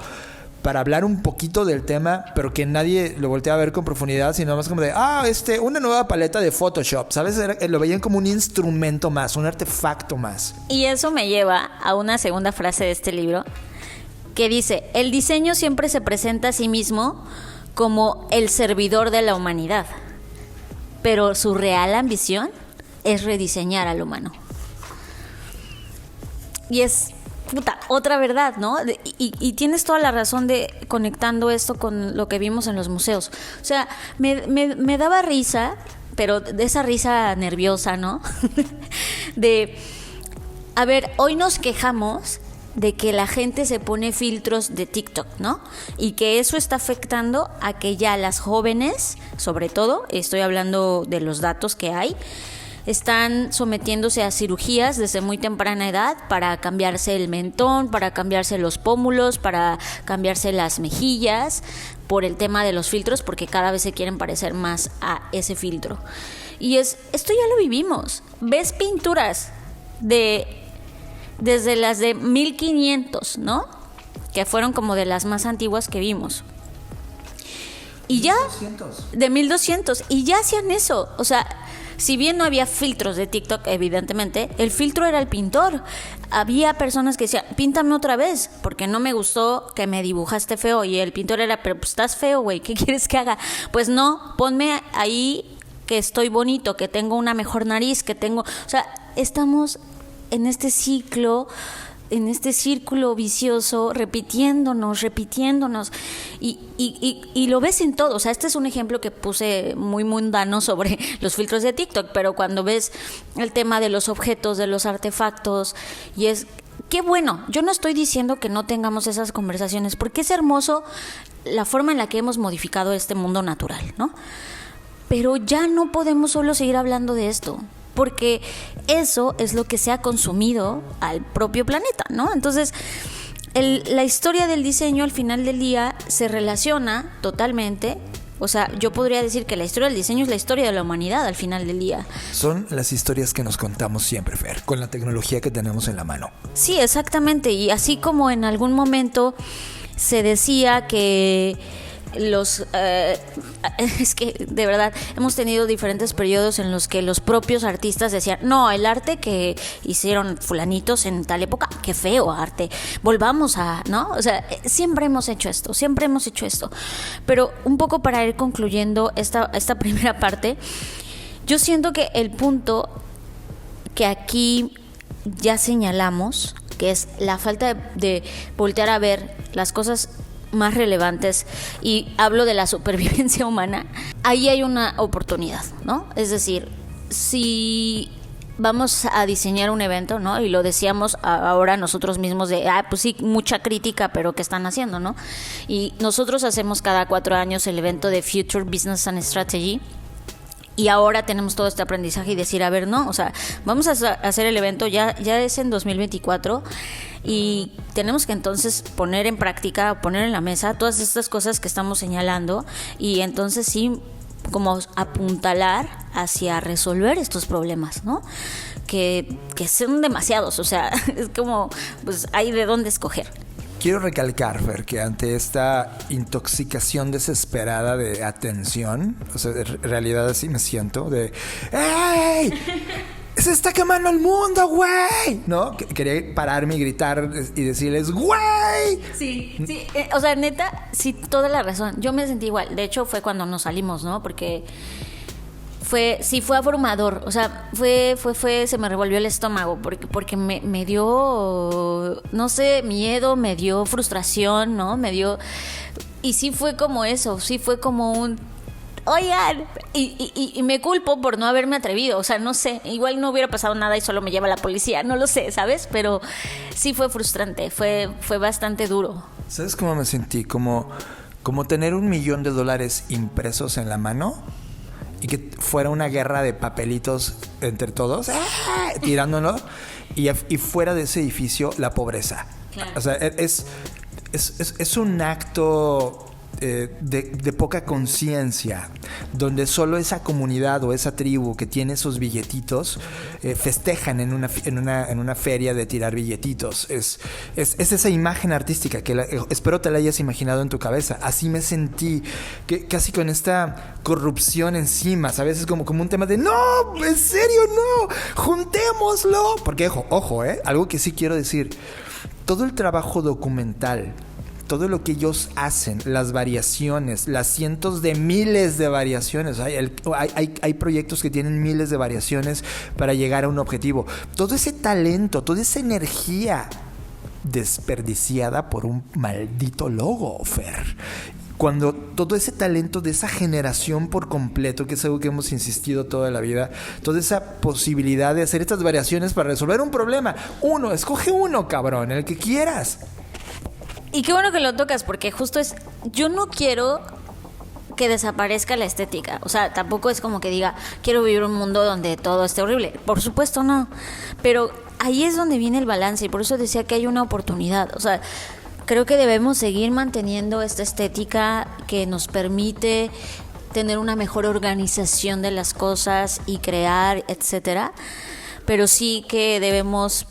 para hablar un poquito del tema, pero que nadie lo voltea a ver con profundidad, sino más como de, una nueva paleta de Photoshop, ¿sabes? Lo veían como un instrumento más, un artefacto más. Y eso me lleva a una segunda frase de este libro, que dice, el diseño siempre se presenta a sí mismo como el servidor de la humanidad, pero su real ambición es rediseñar al humano. Y es otra verdad, ¿no? Y tienes toda la razón de conectando esto con lo que vimos en los museos. O sea, me daba risa, pero de esa risa nerviosa, ¿no? A ver, hoy nos quejamos de que la gente se pone filtros de TikTok, ¿no? Y que eso está afectando a que ya las jóvenes, sobre todo, estoy hablando de los datos que hay, están sometiéndose a cirugías desde muy temprana edad para cambiarse el mentón, para cambiarse los pómulos, para cambiarse las mejillas, por el tema de los filtros, porque cada vez se quieren parecer más a ese filtro. Y esto ya lo vivimos. Ves pinturas desde las de 1500, ¿no? Que fueron como de las más antiguas que vimos. Y ya, 1200. De 1200, y ya hacían eso. O sea, si bien no había filtros de TikTok, evidentemente, el filtro era el pintor. Había personas que decían, píntame otra vez, porque no me gustó que me dibujaste feo. Y el pintor era, pero pues estás feo, güey, ¿qué quieres que haga? Pues no, ponme ahí que estoy bonito, que tengo una mejor nariz, que tengo... O sea, estamos en este ciclo, en este círculo vicioso, repitiéndonos, y lo ves en todo. O sea, este es un ejemplo que puse muy mundano sobre los filtros de TikTok, pero cuando ves el tema de los objetos, de los artefactos, y es... Qué bueno, yo no estoy diciendo que no tengamos esas conversaciones, porque es hermoso la forma en la que hemos modificado este mundo natural, ¿no? Pero ya no podemos solo seguir hablando de esto, porque eso es lo que se ha consumido al propio planeta, ¿no? Entonces, la historia del diseño al final del día se relaciona totalmente. O sea, yo podría decir que la historia del diseño es la historia de la humanidad al final del día. Son las historias que nos contamos siempre, Fer, con la tecnología que tenemos en la mano. Sí, exactamente. Y así como en algún momento se decía que es que de verdad hemos tenido diferentes periodos en los que los propios artistas decían, no, el arte que hicieron fulanitos en tal época, qué feo arte, volvamos a, ¿no? O sea, siempre hemos hecho esto, pero un poco para ir concluyendo esta primera parte, yo siento que el punto que aquí ya señalamos, que es la falta de voltear a ver las cosas más relevantes, y hablo de la supervivencia humana, ahí hay una oportunidad, ¿no? Es decir, si vamos a diseñar un evento, ¿no? Y lo decíamos ahora nosotros mismos de, pues sí, mucha crítica, pero ¿qué están haciendo, no? Y nosotros hacemos cada 4 años el evento de Future Business and Strategy, Y ahora tenemos todo este aprendizaje y decir, a ver, no, o sea, vamos a hacer el evento, ya es en 2024 y tenemos que entonces poner en práctica, poner en la mesa todas estas cosas que estamos señalando y entonces sí, como apuntalar hacia resolver estos problemas, ¿no? Que son demasiados, o sea, es como, pues hay de dónde escoger. Quiero recalcar, Fer, que ante esta intoxicación desesperada de atención, o sea, en realidad así me siento, de ¡ey! ¡Se está quemando el mundo, güey! ¿No? Quería pararme y gritar y decirles ¡güey! Sí, o sea, neta, sí, toda la razón. Yo me sentí igual. De hecho, fue cuando nos salimos, ¿no? Porque fue abrumador, o sea, se me revolvió el estómago porque me dio, no sé, miedo, me dio frustración, ¿no? Y sí fue como eso, sí fue como un, oigan, y me culpo por no haberme atrevido, o sea, no sé, igual no hubiera pasado nada y solo me lleva la policía, no lo sé, ¿sabes? Pero sí fue frustrante, fue bastante duro. ¿Sabes cómo me sentí? Como tener $1 millón impresos en la mano y que fuera una guerra de papelitos entre todos, tirándonos, y fuera de ese edificio la pobreza. Claro. O sea, es un acto de poca conciencia, donde solo esa comunidad o esa tribu que tiene esos billetitos festejan en una feria de tirar billetitos. Es esa imagen artística que espero te la hayas imaginado en tu cabeza. Así me sentí, que casi con esta corrupción encima, ¿sabes? Es como un tema de no, en serio, no, juntémoslo. Porque ojo, algo que sí quiero decir, todo el trabajo documental, todo lo que ellos hacen, las variaciones, las cientos de miles de variaciones, hay proyectos que tienen miles de variaciones para llegar a un objetivo. Todo ese talento, toda esa energía desperdiciada por un maldito logo, Fer. Cuando todo ese talento de esa generación por completo, que es algo que hemos insistido toda la vida, toda esa posibilidad de hacer estas variaciones para resolver un problema. Escoge uno, cabrón, el que quieras. Y qué bueno que lo tocas, porque justo yo no quiero que desaparezca la estética. O sea, tampoco es como que diga, quiero vivir un mundo donde todo esté horrible. Por supuesto no. Pero ahí es donde viene el balance y por eso decía que hay una oportunidad. O sea, creo que debemos seguir manteniendo esta estética que nos permite tener una mejor organización de las cosas y crear, etcétera. Pero sí que debemos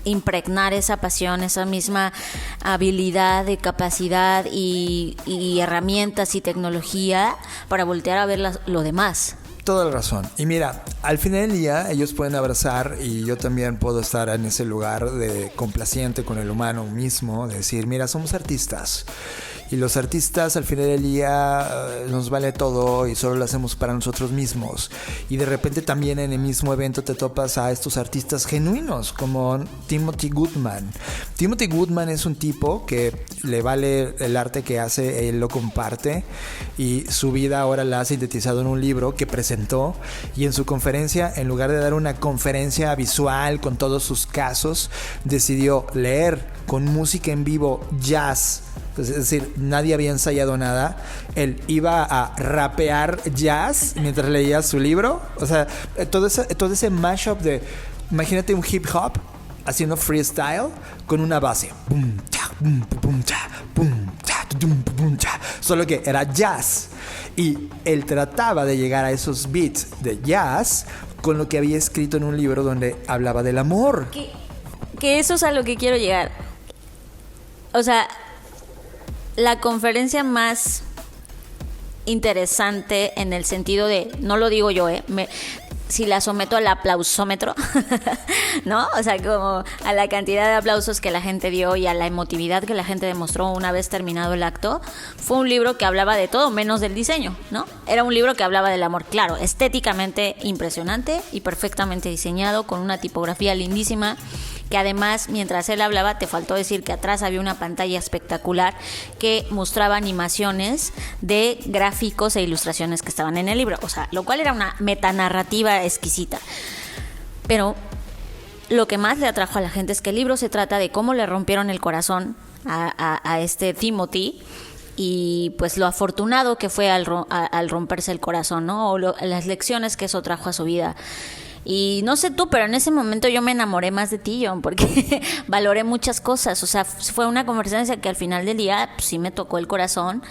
impregnar esa pasión, esa misma habilidad de capacidad y herramientas y tecnología para voltear a ver lo demás. Toda la razón. Y mira, al final del día ellos pueden abrazar y yo también puedo estar en ese lugar de complaciente con el humano mismo, de decir, mira, somos artistas. Y los artistas al final del día nos vale todo y solo lo hacemos para nosotros mismos. Y de repente también en el mismo evento te topas a estos artistas genuinos como Timothy Goodman. Timothy Goodman es un tipo que le vale el arte que hace, él lo comparte y su vida ahora la ha sintetizado en un libro que presentó, y en su conferencia, en lugar de dar una conferencia visual con todos sus casos, decidió leer con música en vivo jazz. Es decir, nadie había ensayado nada. Él iba a rapear jazz mientras leía su libro. O sea, todo ese mashup de, imagínate un hip hop haciendo freestyle con una base. Solo que era jazz. Y él trataba de llegar a esos beats de jazz con lo que había escrito en un libro donde hablaba del amor. Que eso es a lo que quiero llegar. O sea, la conferencia más interesante en el sentido de, no lo digo yo, si la someto al aplausómetro, ¿no? O sea, como a la cantidad de aplausos que la gente dio y a la emotividad que la gente demostró una vez terminado el acto, fue un libro que hablaba de todo menos del diseño, ¿no? Era un libro que hablaba del amor, claro, estéticamente impresionante y perfectamente diseñado, con una tipografía lindísima, que además, mientras él hablaba, te faltó decir que atrás había una pantalla espectacular que mostraba animaciones de gráficos e ilustraciones que estaban en el libro, o sea, lo cual era una metanarrativa exquisita. Pero lo que más le atrajo a la gente es que el libro se trata de cómo le rompieron el corazón a este Timothy y pues lo afortunado que fue al romperse el corazón, ¿no? O las lecciones que eso trajo a su vida. Y no sé tú, pero en ese momento yo me enamoré más de ti, John, porque valoré muchas cosas. O sea, fue una conversación que al final del día pues, sí me tocó el corazón.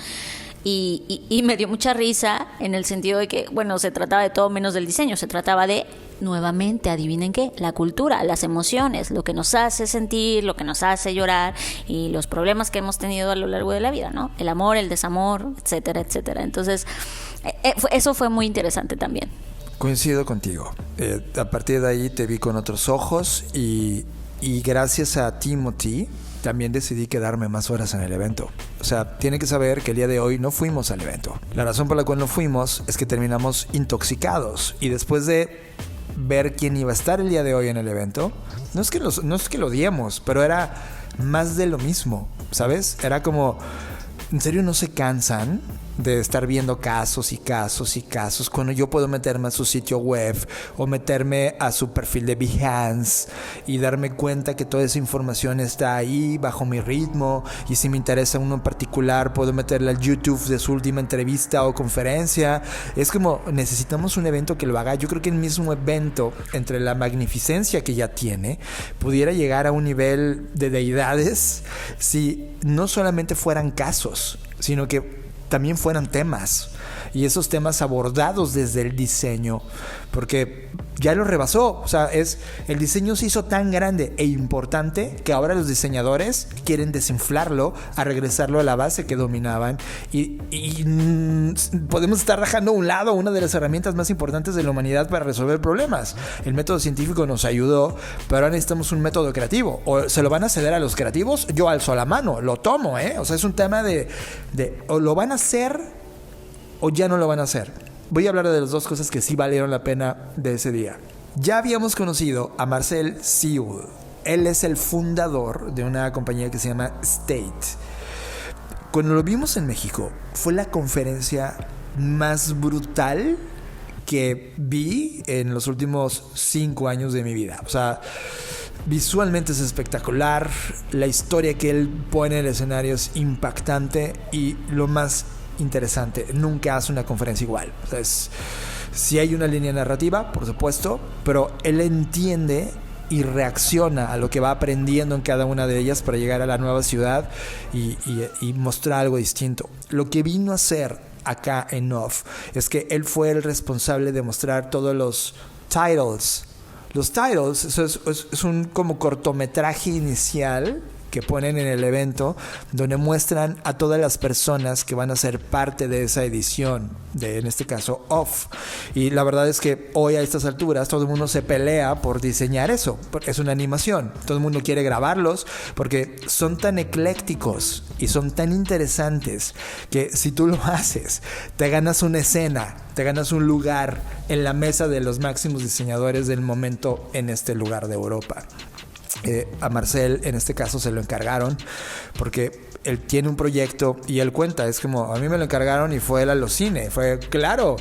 Y me dio mucha risa en el sentido de que, bueno, se trataba de todo menos del diseño, se trataba de, nuevamente, adivinen qué, la cultura, las emociones, lo que nos hace sentir, lo que nos hace llorar y los problemas que hemos tenido a lo largo de la vida, ¿no? El amor, el desamor, etcétera, etcétera. Entonces, eso fue muy interesante también. Coincido contigo. A partir de ahí te vi con otros ojos y gracias a Timothy también decidí quedarme más horas en el evento. O sea, tiene que saber que el día de hoy no fuimos al evento. La razón por la cual no fuimos es que terminamos intoxicados. Y después de ver quién iba a estar el día de hoy en el evento, no es que lo odiemos, pero era más de lo mismo, ¿sabes? Era como, ¿en serio no se cansan de estar viendo casos y casos y casos cuando yo puedo meterme a su sitio web o meterme a su perfil de Behance y darme cuenta que toda esa información está ahí bajo mi ritmo, y si me interesa uno en particular puedo meterle al YouTube de su última entrevista o conferencia? Es como, necesitamos un evento que lo haga. Yo creo que el mismo evento, entre la magnificencia que ya tiene, pudiera llegar a un nivel de deidades si no solamente fueran casos, sino que también fueran temas, y esos temas abordados desde el diseño, porque ya lo rebasó. O sea, el diseño se hizo tan grande e importante que ahora los diseñadores quieren desinflarlo, a regresarlo a la base que dominaban, y podemos estar dejando a un lado una de las herramientas más importantes de la humanidad para resolver problemas. El método científico nos ayudó, pero ahora necesitamos un método creativo. O se lo van a ceder a los creativos, yo alzo la mano, lo tomo, O sea, es un tema de o lo van a hacer o ya no lo van a hacer. Voy a hablar de las dos cosas que sí valieron la pena de ese día. Ya habíamos conocido a Marcel Ciul. Él es el fundador de una compañía que se llama State. Cuando lo vimos en México, fue la conferencia más brutal que vi en los últimos 5 años de mi vida. O sea, visualmente es espectacular, la historia que él pone en el escenario es impactante, y lo más interesante, nunca hace una conferencia igual. O sea, sí hay una línea narrativa, por supuesto, pero él entiende y reacciona a lo que va aprendiendo en cada una de ellas para llegar a la nueva ciudad y mostrar algo distinto. Lo que vino a hacer acá en Off es que él fue el responsable de mostrar todos los titles. Los titles, eso es un como cortometraje inicial que ponen en el evento, donde muestran a todas las personas que van a ser parte de esa edición, en este caso Off. Y la verdad es que hoy a estas alturas todo el mundo se pelea por diseñar eso, porque es una animación. Todo el mundo quiere grabarlos porque son tan eclécticos y son tan interesantes que si tú lo haces, te ganas una escena, te ganas un lugar en la mesa de los máximos diseñadores del momento en este lugar de Europa. A Marcel en este caso se lo encargaron porque él tiene un proyecto y él cuenta, es como, a mí me lo encargaron y fue él a los cine, fue claro,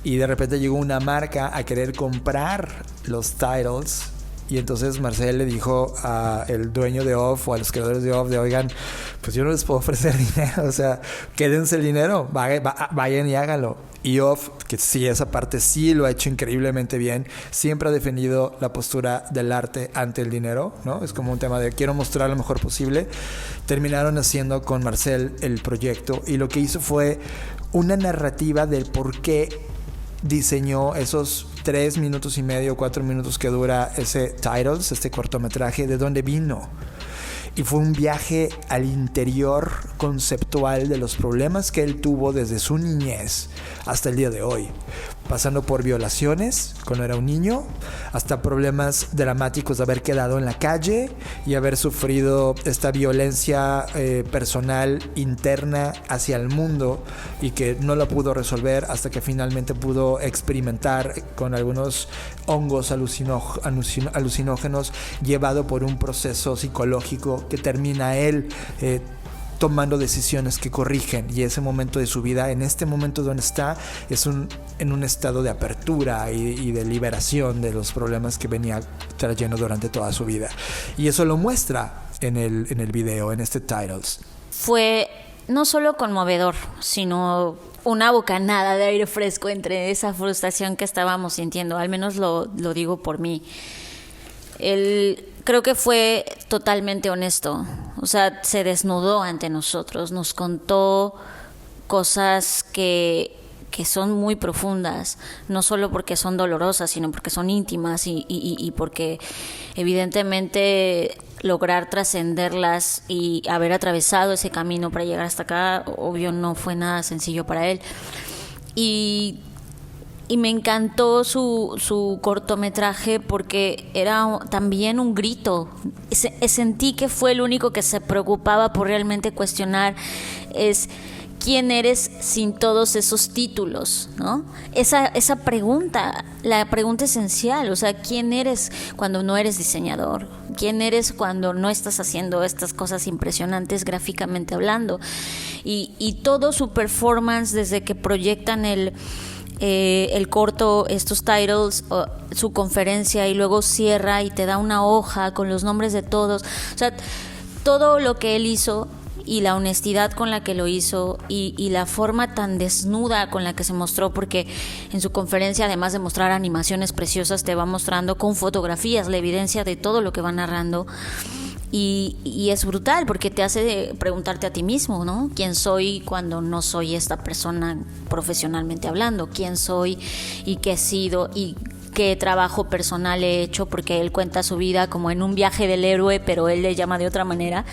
y de repente llegó una marca a querer comprar los titles. Y entonces Marcel le dijo al dueño de Off o a los creadores de Off oigan, pues yo no les puedo ofrecer dinero, o sea, quédense el dinero, vayan y háganlo. Y Off, que sí, esa parte sí lo ha hecho increíblemente bien, siempre ha defendido la postura del arte ante el dinero, ¿no? Es como un tema de quiero mostrar lo mejor posible. Terminaron haciendo con Marcel el proyecto y lo que hizo fue una narrativa del por qué diseñó esos 3 minutos y medio, 4 minutos que dura ese titles, este cortometraje, de dónde vino. Y fue un viaje al interior conceptual de los problemas que él tuvo desde su niñez hasta el día de hoy, pasando por violaciones cuando era un niño, hasta problemas dramáticos de haber quedado en la calle y haber sufrido esta violencia personal interna hacia el mundo y que no la pudo resolver hasta que finalmente pudo experimentar con algunos hongos alucinógenos llevado por un proceso psicológico que termina él tomando decisiones que corrigen, y ese momento de su vida, en este momento donde está, es en un estado de apertura y de liberación de los problemas que venía trayendo durante toda su vida, y eso lo muestra en el video, en este titles. Fue no solo conmovedor, sino una bocanada de aire fresco entre esa frustración que estábamos sintiendo, al menos lo digo por mí. Él creo que fue totalmente honesto, o sea, se desnudó ante nosotros, nos contó cosas que son muy profundas, no solo porque son dolorosas, sino porque son íntimas y porque evidentemente lograr trascenderlas y haber atravesado ese camino para llegar hasta acá, obvio no fue nada sencillo para él. Y me encantó su cortometraje porque era también un grito. Sentí que fue el único que se preocupaba por realmente cuestionar ¿quién eres sin todos esos títulos? ¿No? Esa pregunta, la pregunta esencial, o sea, ¿quién eres cuando no eres diseñador? ¿Quién eres cuando no estás haciendo estas cosas impresionantes gráficamente hablando? Y todo su performance desde que proyectan el corto, estos titles, su conferencia y luego cierra y te da una hoja con los nombres de todos, o sea, todo lo que él hizo y la honestidad con la que lo hizo y la forma tan desnuda con la que se mostró, porque en su conferencia, además de mostrar animaciones preciosas, te va mostrando con fotografías la evidencia de todo lo que va narrando. Y es brutal porque te hace preguntarte a ti mismo, ¿no? ¿Quién soy cuando no soy esta persona profesionalmente hablando? ¿Quién soy y qué he sido y qué trabajo personal he hecho? Porque él cuenta su vida como en un viaje del héroe, pero él le llama de otra manera.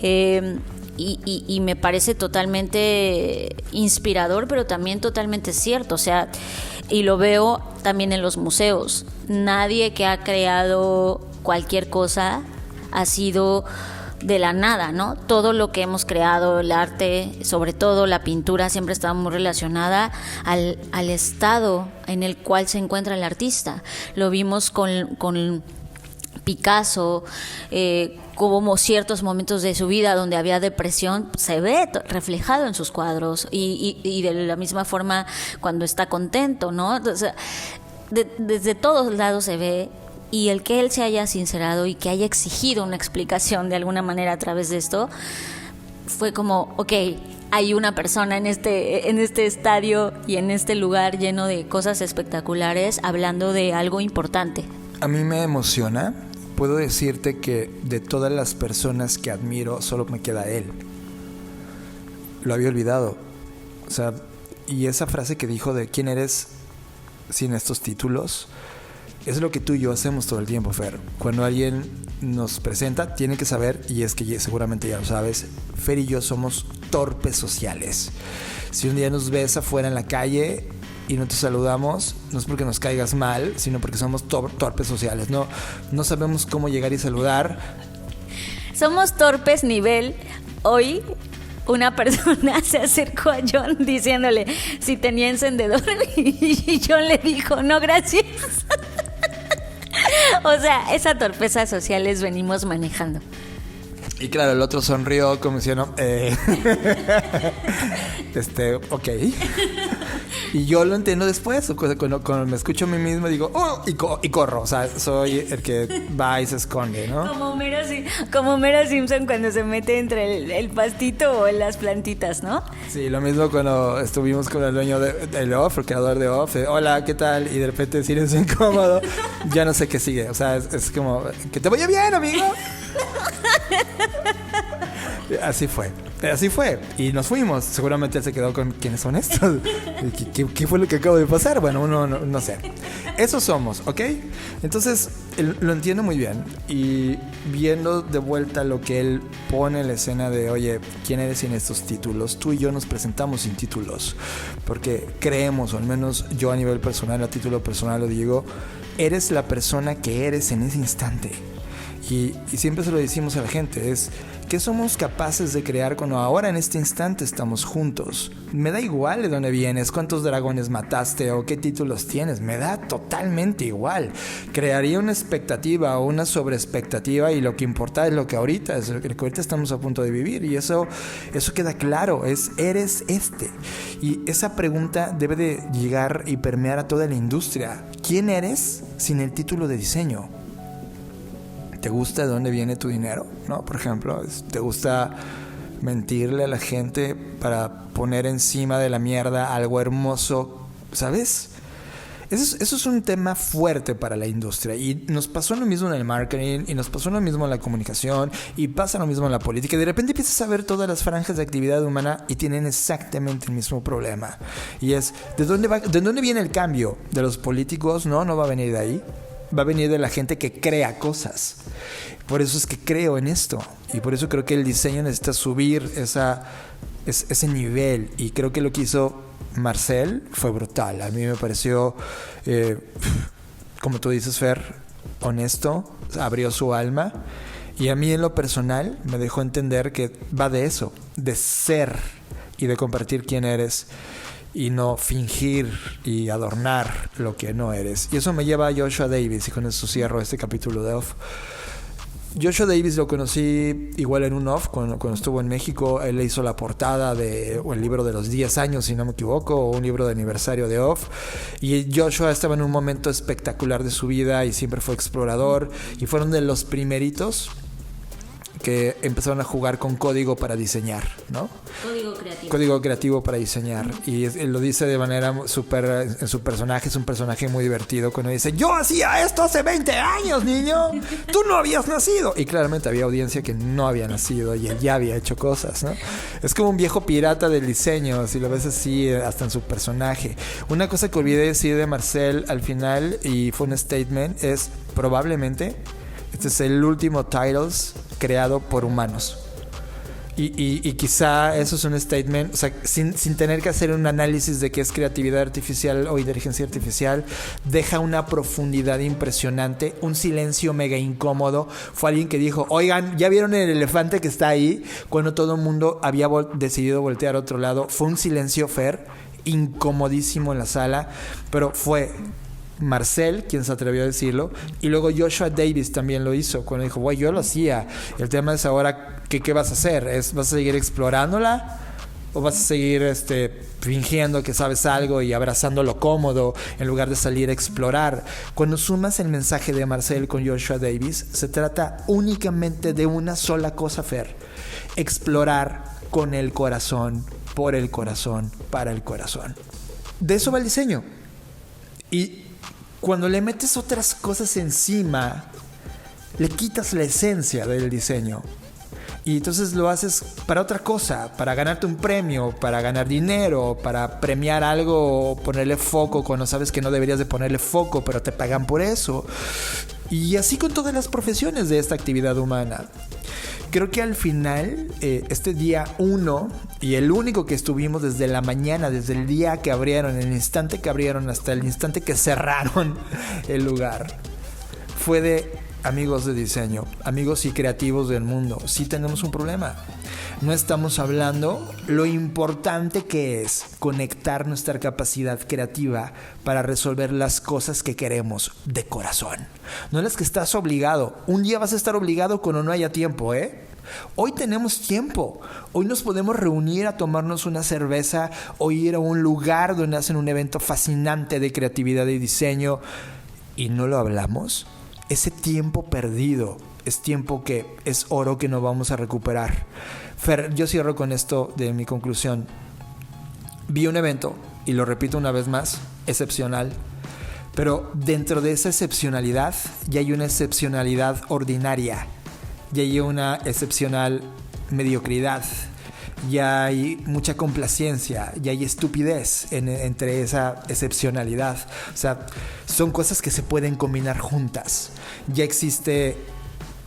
Y me parece totalmente inspirador, pero también totalmente cierto. O sea, y lo veo también en los museos. Nadie que ha creado cualquier cosa ha sido de la nada, ¿no? Todo lo que hemos creado, el arte, sobre todo la pintura, siempre está muy relacionada al estado en el cual se encuentra el artista. Lo vimos con Picasso, como ciertos momentos de su vida donde había depresión, se ve reflejado en sus cuadros y de la misma forma cuando está contento, ¿no? O sea, desde todos lados se ve. Y el que él se haya sincerado y que haya exigido una explicación de alguna manera a través de esto, fue como, ok, hay una persona en este estadio y en este lugar lleno de cosas espectaculares hablando de algo importante. A mí me emociona. Puedo decirte que de todas las personas que admiro, solo me queda él. Lo había olvidado. O sea, y esa frase que dijo de quién eres sin estos títulos, es lo que tú y yo hacemos todo el tiempo, Fer. Cuando alguien nos presenta, tiene que saber, y es que seguramente ya lo sabes, Fer y yo somos torpes sociales. Si un día nos ves afuera en la calle y no te saludamos, no es porque nos caigas mal, sino porque somos torpes sociales. No sabemos cómo llegar y saludar. Somos torpes nivel. Hoy una persona se acercó a John diciéndole si tenía encendedor y John le dijo, no, gracias. O sea, esa torpeza sociales venimos manejando. Y claro, el otro sonrió como diciendo, ok. Y yo lo entiendo después. Cuando me escucho a mí mismo digo, y corro. O sea, soy el que va y se esconde, ¿no? Como Homero Simpson cuando se mete entre el pastito o en las plantitas, ¿no? Sí, lo mismo cuando estuvimos con el dueño de Off, el creador de Off. Hola, ¿qué tal? Y de repente silencio incómodo. Ya no sé qué sigue. O sea, es como, que te vaya bien, amigo. Así fue. Y nos fuimos. Seguramente él se quedó con ¿quiénes son estos? ¿Qué fue lo que acabo de pasar? Bueno, uno no sé. Eso somos, ¿ok? Entonces, lo entiendo muy bien. Y viendo de vuelta lo que él pone en la escena de, oye, ¿quién eres sin estos títulos? Tú y yo nos presentamos sin títulos. Porque creemos, o al menos yo a nivel personal, a título personal lo digo, eres la persona que eres en ese instante. Y siempre se lo decimos a la gente, es ¿qué somos capaces de crear cuando ahora en este instante estamos juntos? Me da igual de dónde vienes, cuántos dragones mataste o qué títulos tienes, me da totalmente igual. Crearía una expectativa o una sobreexpectativa y lo que importa es lo que ahorita estamos a punto de vivir, y eso queda claro, eres este. Y esa pregunta debe de llegar y permear a toda la industria. ¿Quién eres sin el título de diseño? ¿Te gusta de dónde viene tu dinero? ¿No? Por ejemplo, ¿te gusta mentirle a la gente para poner encima de la mierda algo hermoso, ¿sabes? Eso es un tema fuerte para la industria y nos pasó lo mismo en el marketing y nos pasó lo mismo en la comunicación y pasa lo mismo en la política. De repente empiezas a ver todas las franjas de actividad humana y tienen exactamente el mismo problema. Y es, ¿de dónde viene el cambio? ¿De los políticos? No va a venir de ahí. Va a venir de la gente que crea cosas. Por eso es que creo en esto. Y por eso creo que el diseño necesita subir ese nivel. Y creo que lo que hizo Marcel fue brutal. A mí me pareció, como tú dices, Fer, honesto, abrió su alma. Y a mí en lo personal me dejó entender que va de eso, de ser y de compartir quién eres y no fingir y adornar lo que no eres. Y eso me lleva a Joshua Davis, y con eso cierro este capítulo de Off. Joshua Davis lo conocí igual en un Off cuando estuvo en México. Él le hizo la portada de el libro de los 10 años, si no me equivoco, o un libro de aniversario de Off. Y Joshua estaba en un momento espectacular de su vida y siempre fue explorador. Y fueron de los primeritos que empezaron a jugar con código para diseñar, ¿no? Código creativo para diseñar. Y él lo dice de manera súper, en su personaje, es un personaje muy divertido, cuando dice, yo hacía esto hace 20 años, niño, tú no habías nacido. Y claramente había audiencia que no había nacido y él ya había hecho cosas, ¿no? Es como un viejo pirata del diseño, si lo ves así, hasta en su personaje. Una cosa que olvidé decir de Marcel al final, y fue un statement, es probablemente este es el último Titles creado por humanos. Y quizá eso es un statement, o sea, sin tener que hacer un análisis de qué es creatividad artificial o inteligencia artificial, deja una profundidad impresionante, un silencio mega incómodo. Fue alguien que dijo, oigan, ¿ya vieron el elefante que está ahí? Cuando todo el mundo había decidido voltear a otro lado. Fue un silencio, Fer, incomodísimo en la sala, pero fue Marcel quien se atrevió a decirlo, y luego Joshua Davis también lo hizo cuando dijo, güey, yo lo hacía. El tema es ahora, ¿qué vas a hacer? ¿Vas a seguir explorándola? ¿O vas a seguir fingiendo que sabes algo y abrazando lo cómodo en lugar de salir a explorar? Cuando sumas el mensaje de Marcel con Joshua Davis, se trata únicamente de una sola cosa, Fer: explorar con el corazón, por el corazón, para el corazón. De eso va el diseño. Y cuando le metes otras cosas encima, le quitas la esencia del diseño. Y entonces lo haces para otra cosa, para ganarte un premio, para ganar dinero, para premiar algo o ponerle foco cuando sabes que no deberías de ponerle foco, pero te pagan por eso. Y así con todas las profesiones de esta actividad humana. Creo que al final, este día 1 y el único que estuvimos desde la mañana, desde el día que abrieron, el instante que abrieron hasta el instante que cerraron el lugar, fue de amigos de diseño, amigos y creativos del mundo. Sí tenemos un problema. No estamos hablando lo importante que es conectar nuestra capacidad creativa para resolver las cosas que queremos de corazón. No las que estás obligado. Un día vas a estar obligado cuando no haya tiempo, ¿eh? Hoy tenemos tiempo. Hoy nos podemos reunir a tomarnos una cerveza o ir a un lugar donde hacen un evento fascinante de creatividad y diseño y no lo hablamos. Ese tiempo perdido es tiempo que es oro que no vamos a recuperar. Fer, yo cierro con esto de mi conclusión. Vi un evento, y lo repito una vez más, excepcional. Pero dentro de esa excepcionalidad ya hay una excepcionalidad ordinaria. Ya hay una excepcional mediocridad. Ya hay mucha complacencia, ya hay estupidez entre esa excepcionalidad. O sea, son cosas que se pueden combinar juntas. Ya existe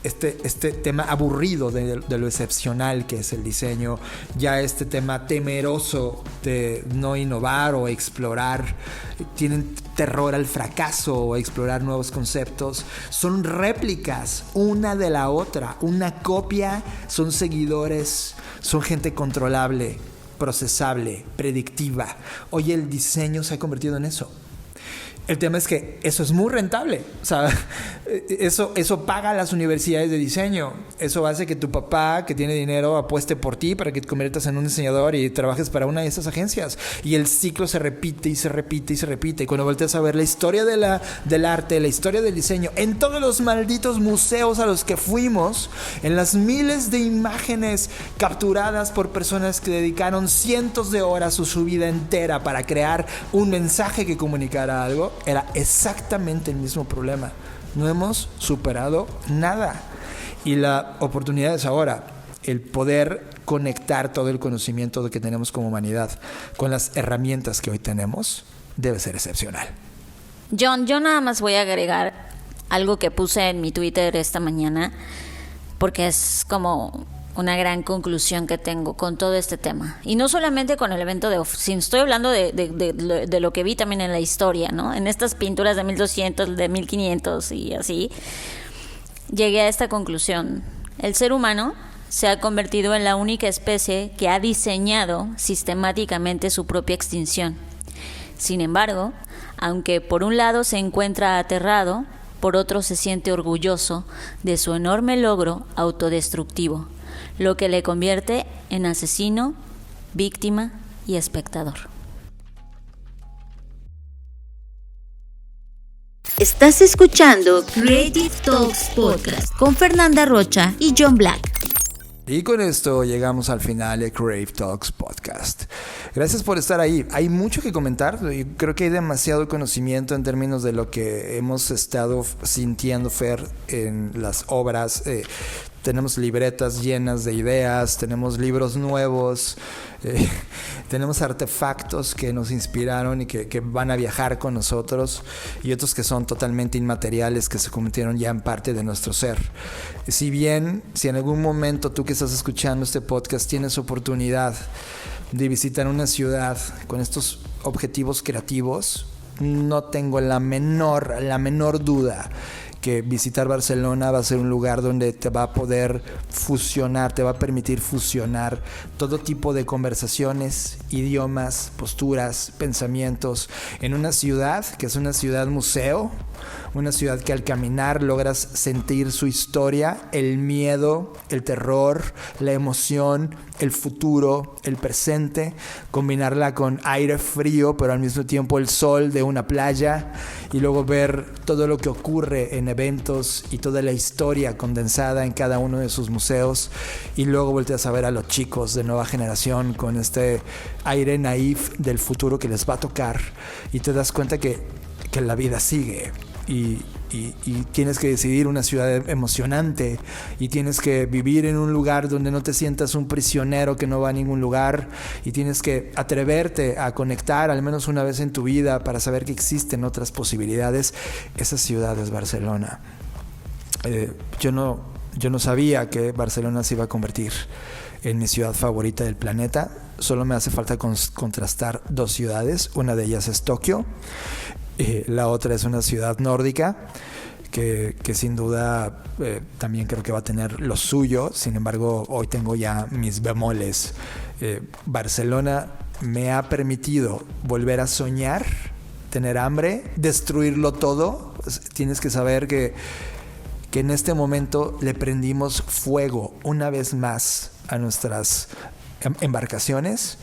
este tema aburrido de lo excepcional que es el diseño, ya este tema temeroso de no innovar o explorar, tienen terror al fracaso o explorar nuevos conceptos, son réplicas una de la otra, una copia, son seguidores, son gente controlable, procesable, predictiva. Hoy el diseño se ha convertido en eso. El tema es que eso es muy rentable. O sea, eso paga las universidades de diseño. Eso hace que tu papá, que tiene dinero, apueste por ti para que te conviertas en un diseñador y trabajes para una de esas agencias. Y el ciclo se repite y se repite y se repite. Y cuando volteas a ver la historia del arte, la historia del diseño, en todos los malditos museos a los que fuimos, en las miles de imágenes capturadas por personas que dedicaron cientos de horas su vida entera para crear un mensaje que comunicara algo, era exactamente el mismo problema. No hemos superado nada. Y la oportunidad es ahora, el poder conectar todo el conocimiento que tenemos como humanidad con las herramientas que hoy tenemos, debe ser excepcional. John, yo nada más voy a agregar algo que puse en mi Twitter esta mañana, porque es como una gran conclusión que tengo con todo este tema. Y no solamente con el evento sino estoy hablando de lo que vi también en la historia, ¿no? En estas pinturas de 1200, de 1500 y así, llegué a esta conclusión. El ser humano se ha convertido en la única especie que ha diseñado sistemáticamente su propia extinción. Sin embargo, aunque por un lado se encuentra aterrado, por otro se siente orgulloso de su enorme logro autodestructivo, lo que le convierte en asesino, víctima y espectador. Estás escuchando Creative Talks Podcast con Fernanda Rocha y John Black. Y con esto llegamos al final de Creative Talks Podcast. Gracias por estar ahí. Hay mucho que comentar y creo que hay demasiado conocimiento en términos de lo que hemos estado sintiendo, Fer, en las obras. Tenemos libretas llenas de ideas, tenemos libros nuevos, tenemos artefactos que nos inspiraron y que van a viajar con nosotros, y otros que son totalmente inmateriales, que se convirtieron ya en parte de nuestro ser. Si en algún momento tú que estás escuchando este podcast tienes oportunidad de visitar una ciudad con estos objetivos creativos, no tengo la menor duda que visitar Barcelona va a ser un lugar donde te va a poder fusionar, te va a permitir fusionar todo tipo de conversaciones, idiomas, posturas, pensamientos, en una ciudad que es una ciudad museo, una ciudad que al caminar logras sentir su historia, el miedo, el terror, la emoción, el futuro, el presente, combinarla con aire frío, pero al mismo tiempo el sol de una playa, y luego ver todo lo que ocurre en eventos y toda la historia condensada en cada uno de sus museos, y luego volteas a ver a los chicos de nueva generación con este aire naif del futuro que les va a tocar, y te das cuenta que la vida sigue. Y tienes que decidir una ciudad emocionante, y tienes que vivir en un lugar donde no te sientas un prisionero que no va a ningún lugar, y tienes que atreverte a conectar al menos una vez en tu vida para saber que existen otras posibilidades. Esa ciudad es Barcelona. Yo no sabía que Barcelona se iba a convertir en mi ciudad favorita del planeta. Solo me hace falta contrastar dos ciudades. Una de ellas es Tokio. La otra es una ciudad nórdica que sin duda también creo que va a tener lo suyo. Sin embargo, hoy tengo ya mis bemoles. Barcelona me ha permitido volver a soñar, tener hambre, destruirlo todo. Tienes que saber que en este momento le prendimos fuego una vez más a nuestras embarcaciones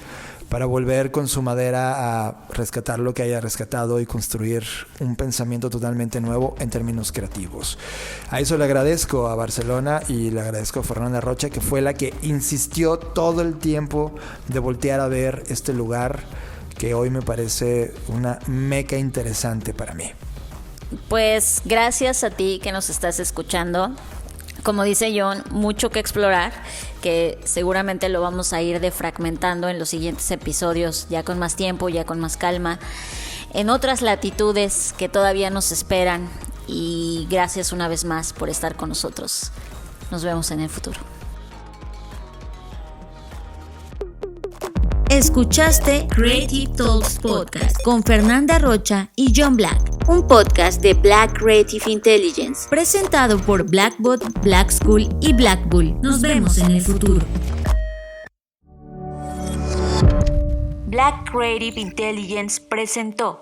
para volver con su madera a rescatar lo que haya rescatado y construir un pensamiento totalmente nuevo en términos creativos. A eso le agradezco a Barcelona y le agradezco a Fernanda Rocha, que fue la que insistió todo el tiempo de voltear a ver este lugar que hoy me parece una meca interesante para mí. Pues gracias a ti que nos estás escuchando. Como dice John, mucho que explorar, que seguramente lo vamos a ir defragmentando en los siguientes episodios, ya con más tiempo, ya con más calma, en otras latitudes que todavía nos esperan. Y gracias una vez más por estar con nosotros. Nos vemos en el futuro. Escuchaste Creative Talks Podcast con Fernanda Rocha y John Black, un podcast de Black Creative Intelligence, presentado por Blackbot, Black School y Black Bull. Nos vemos en el futuro. Black Creative Intelligence presentó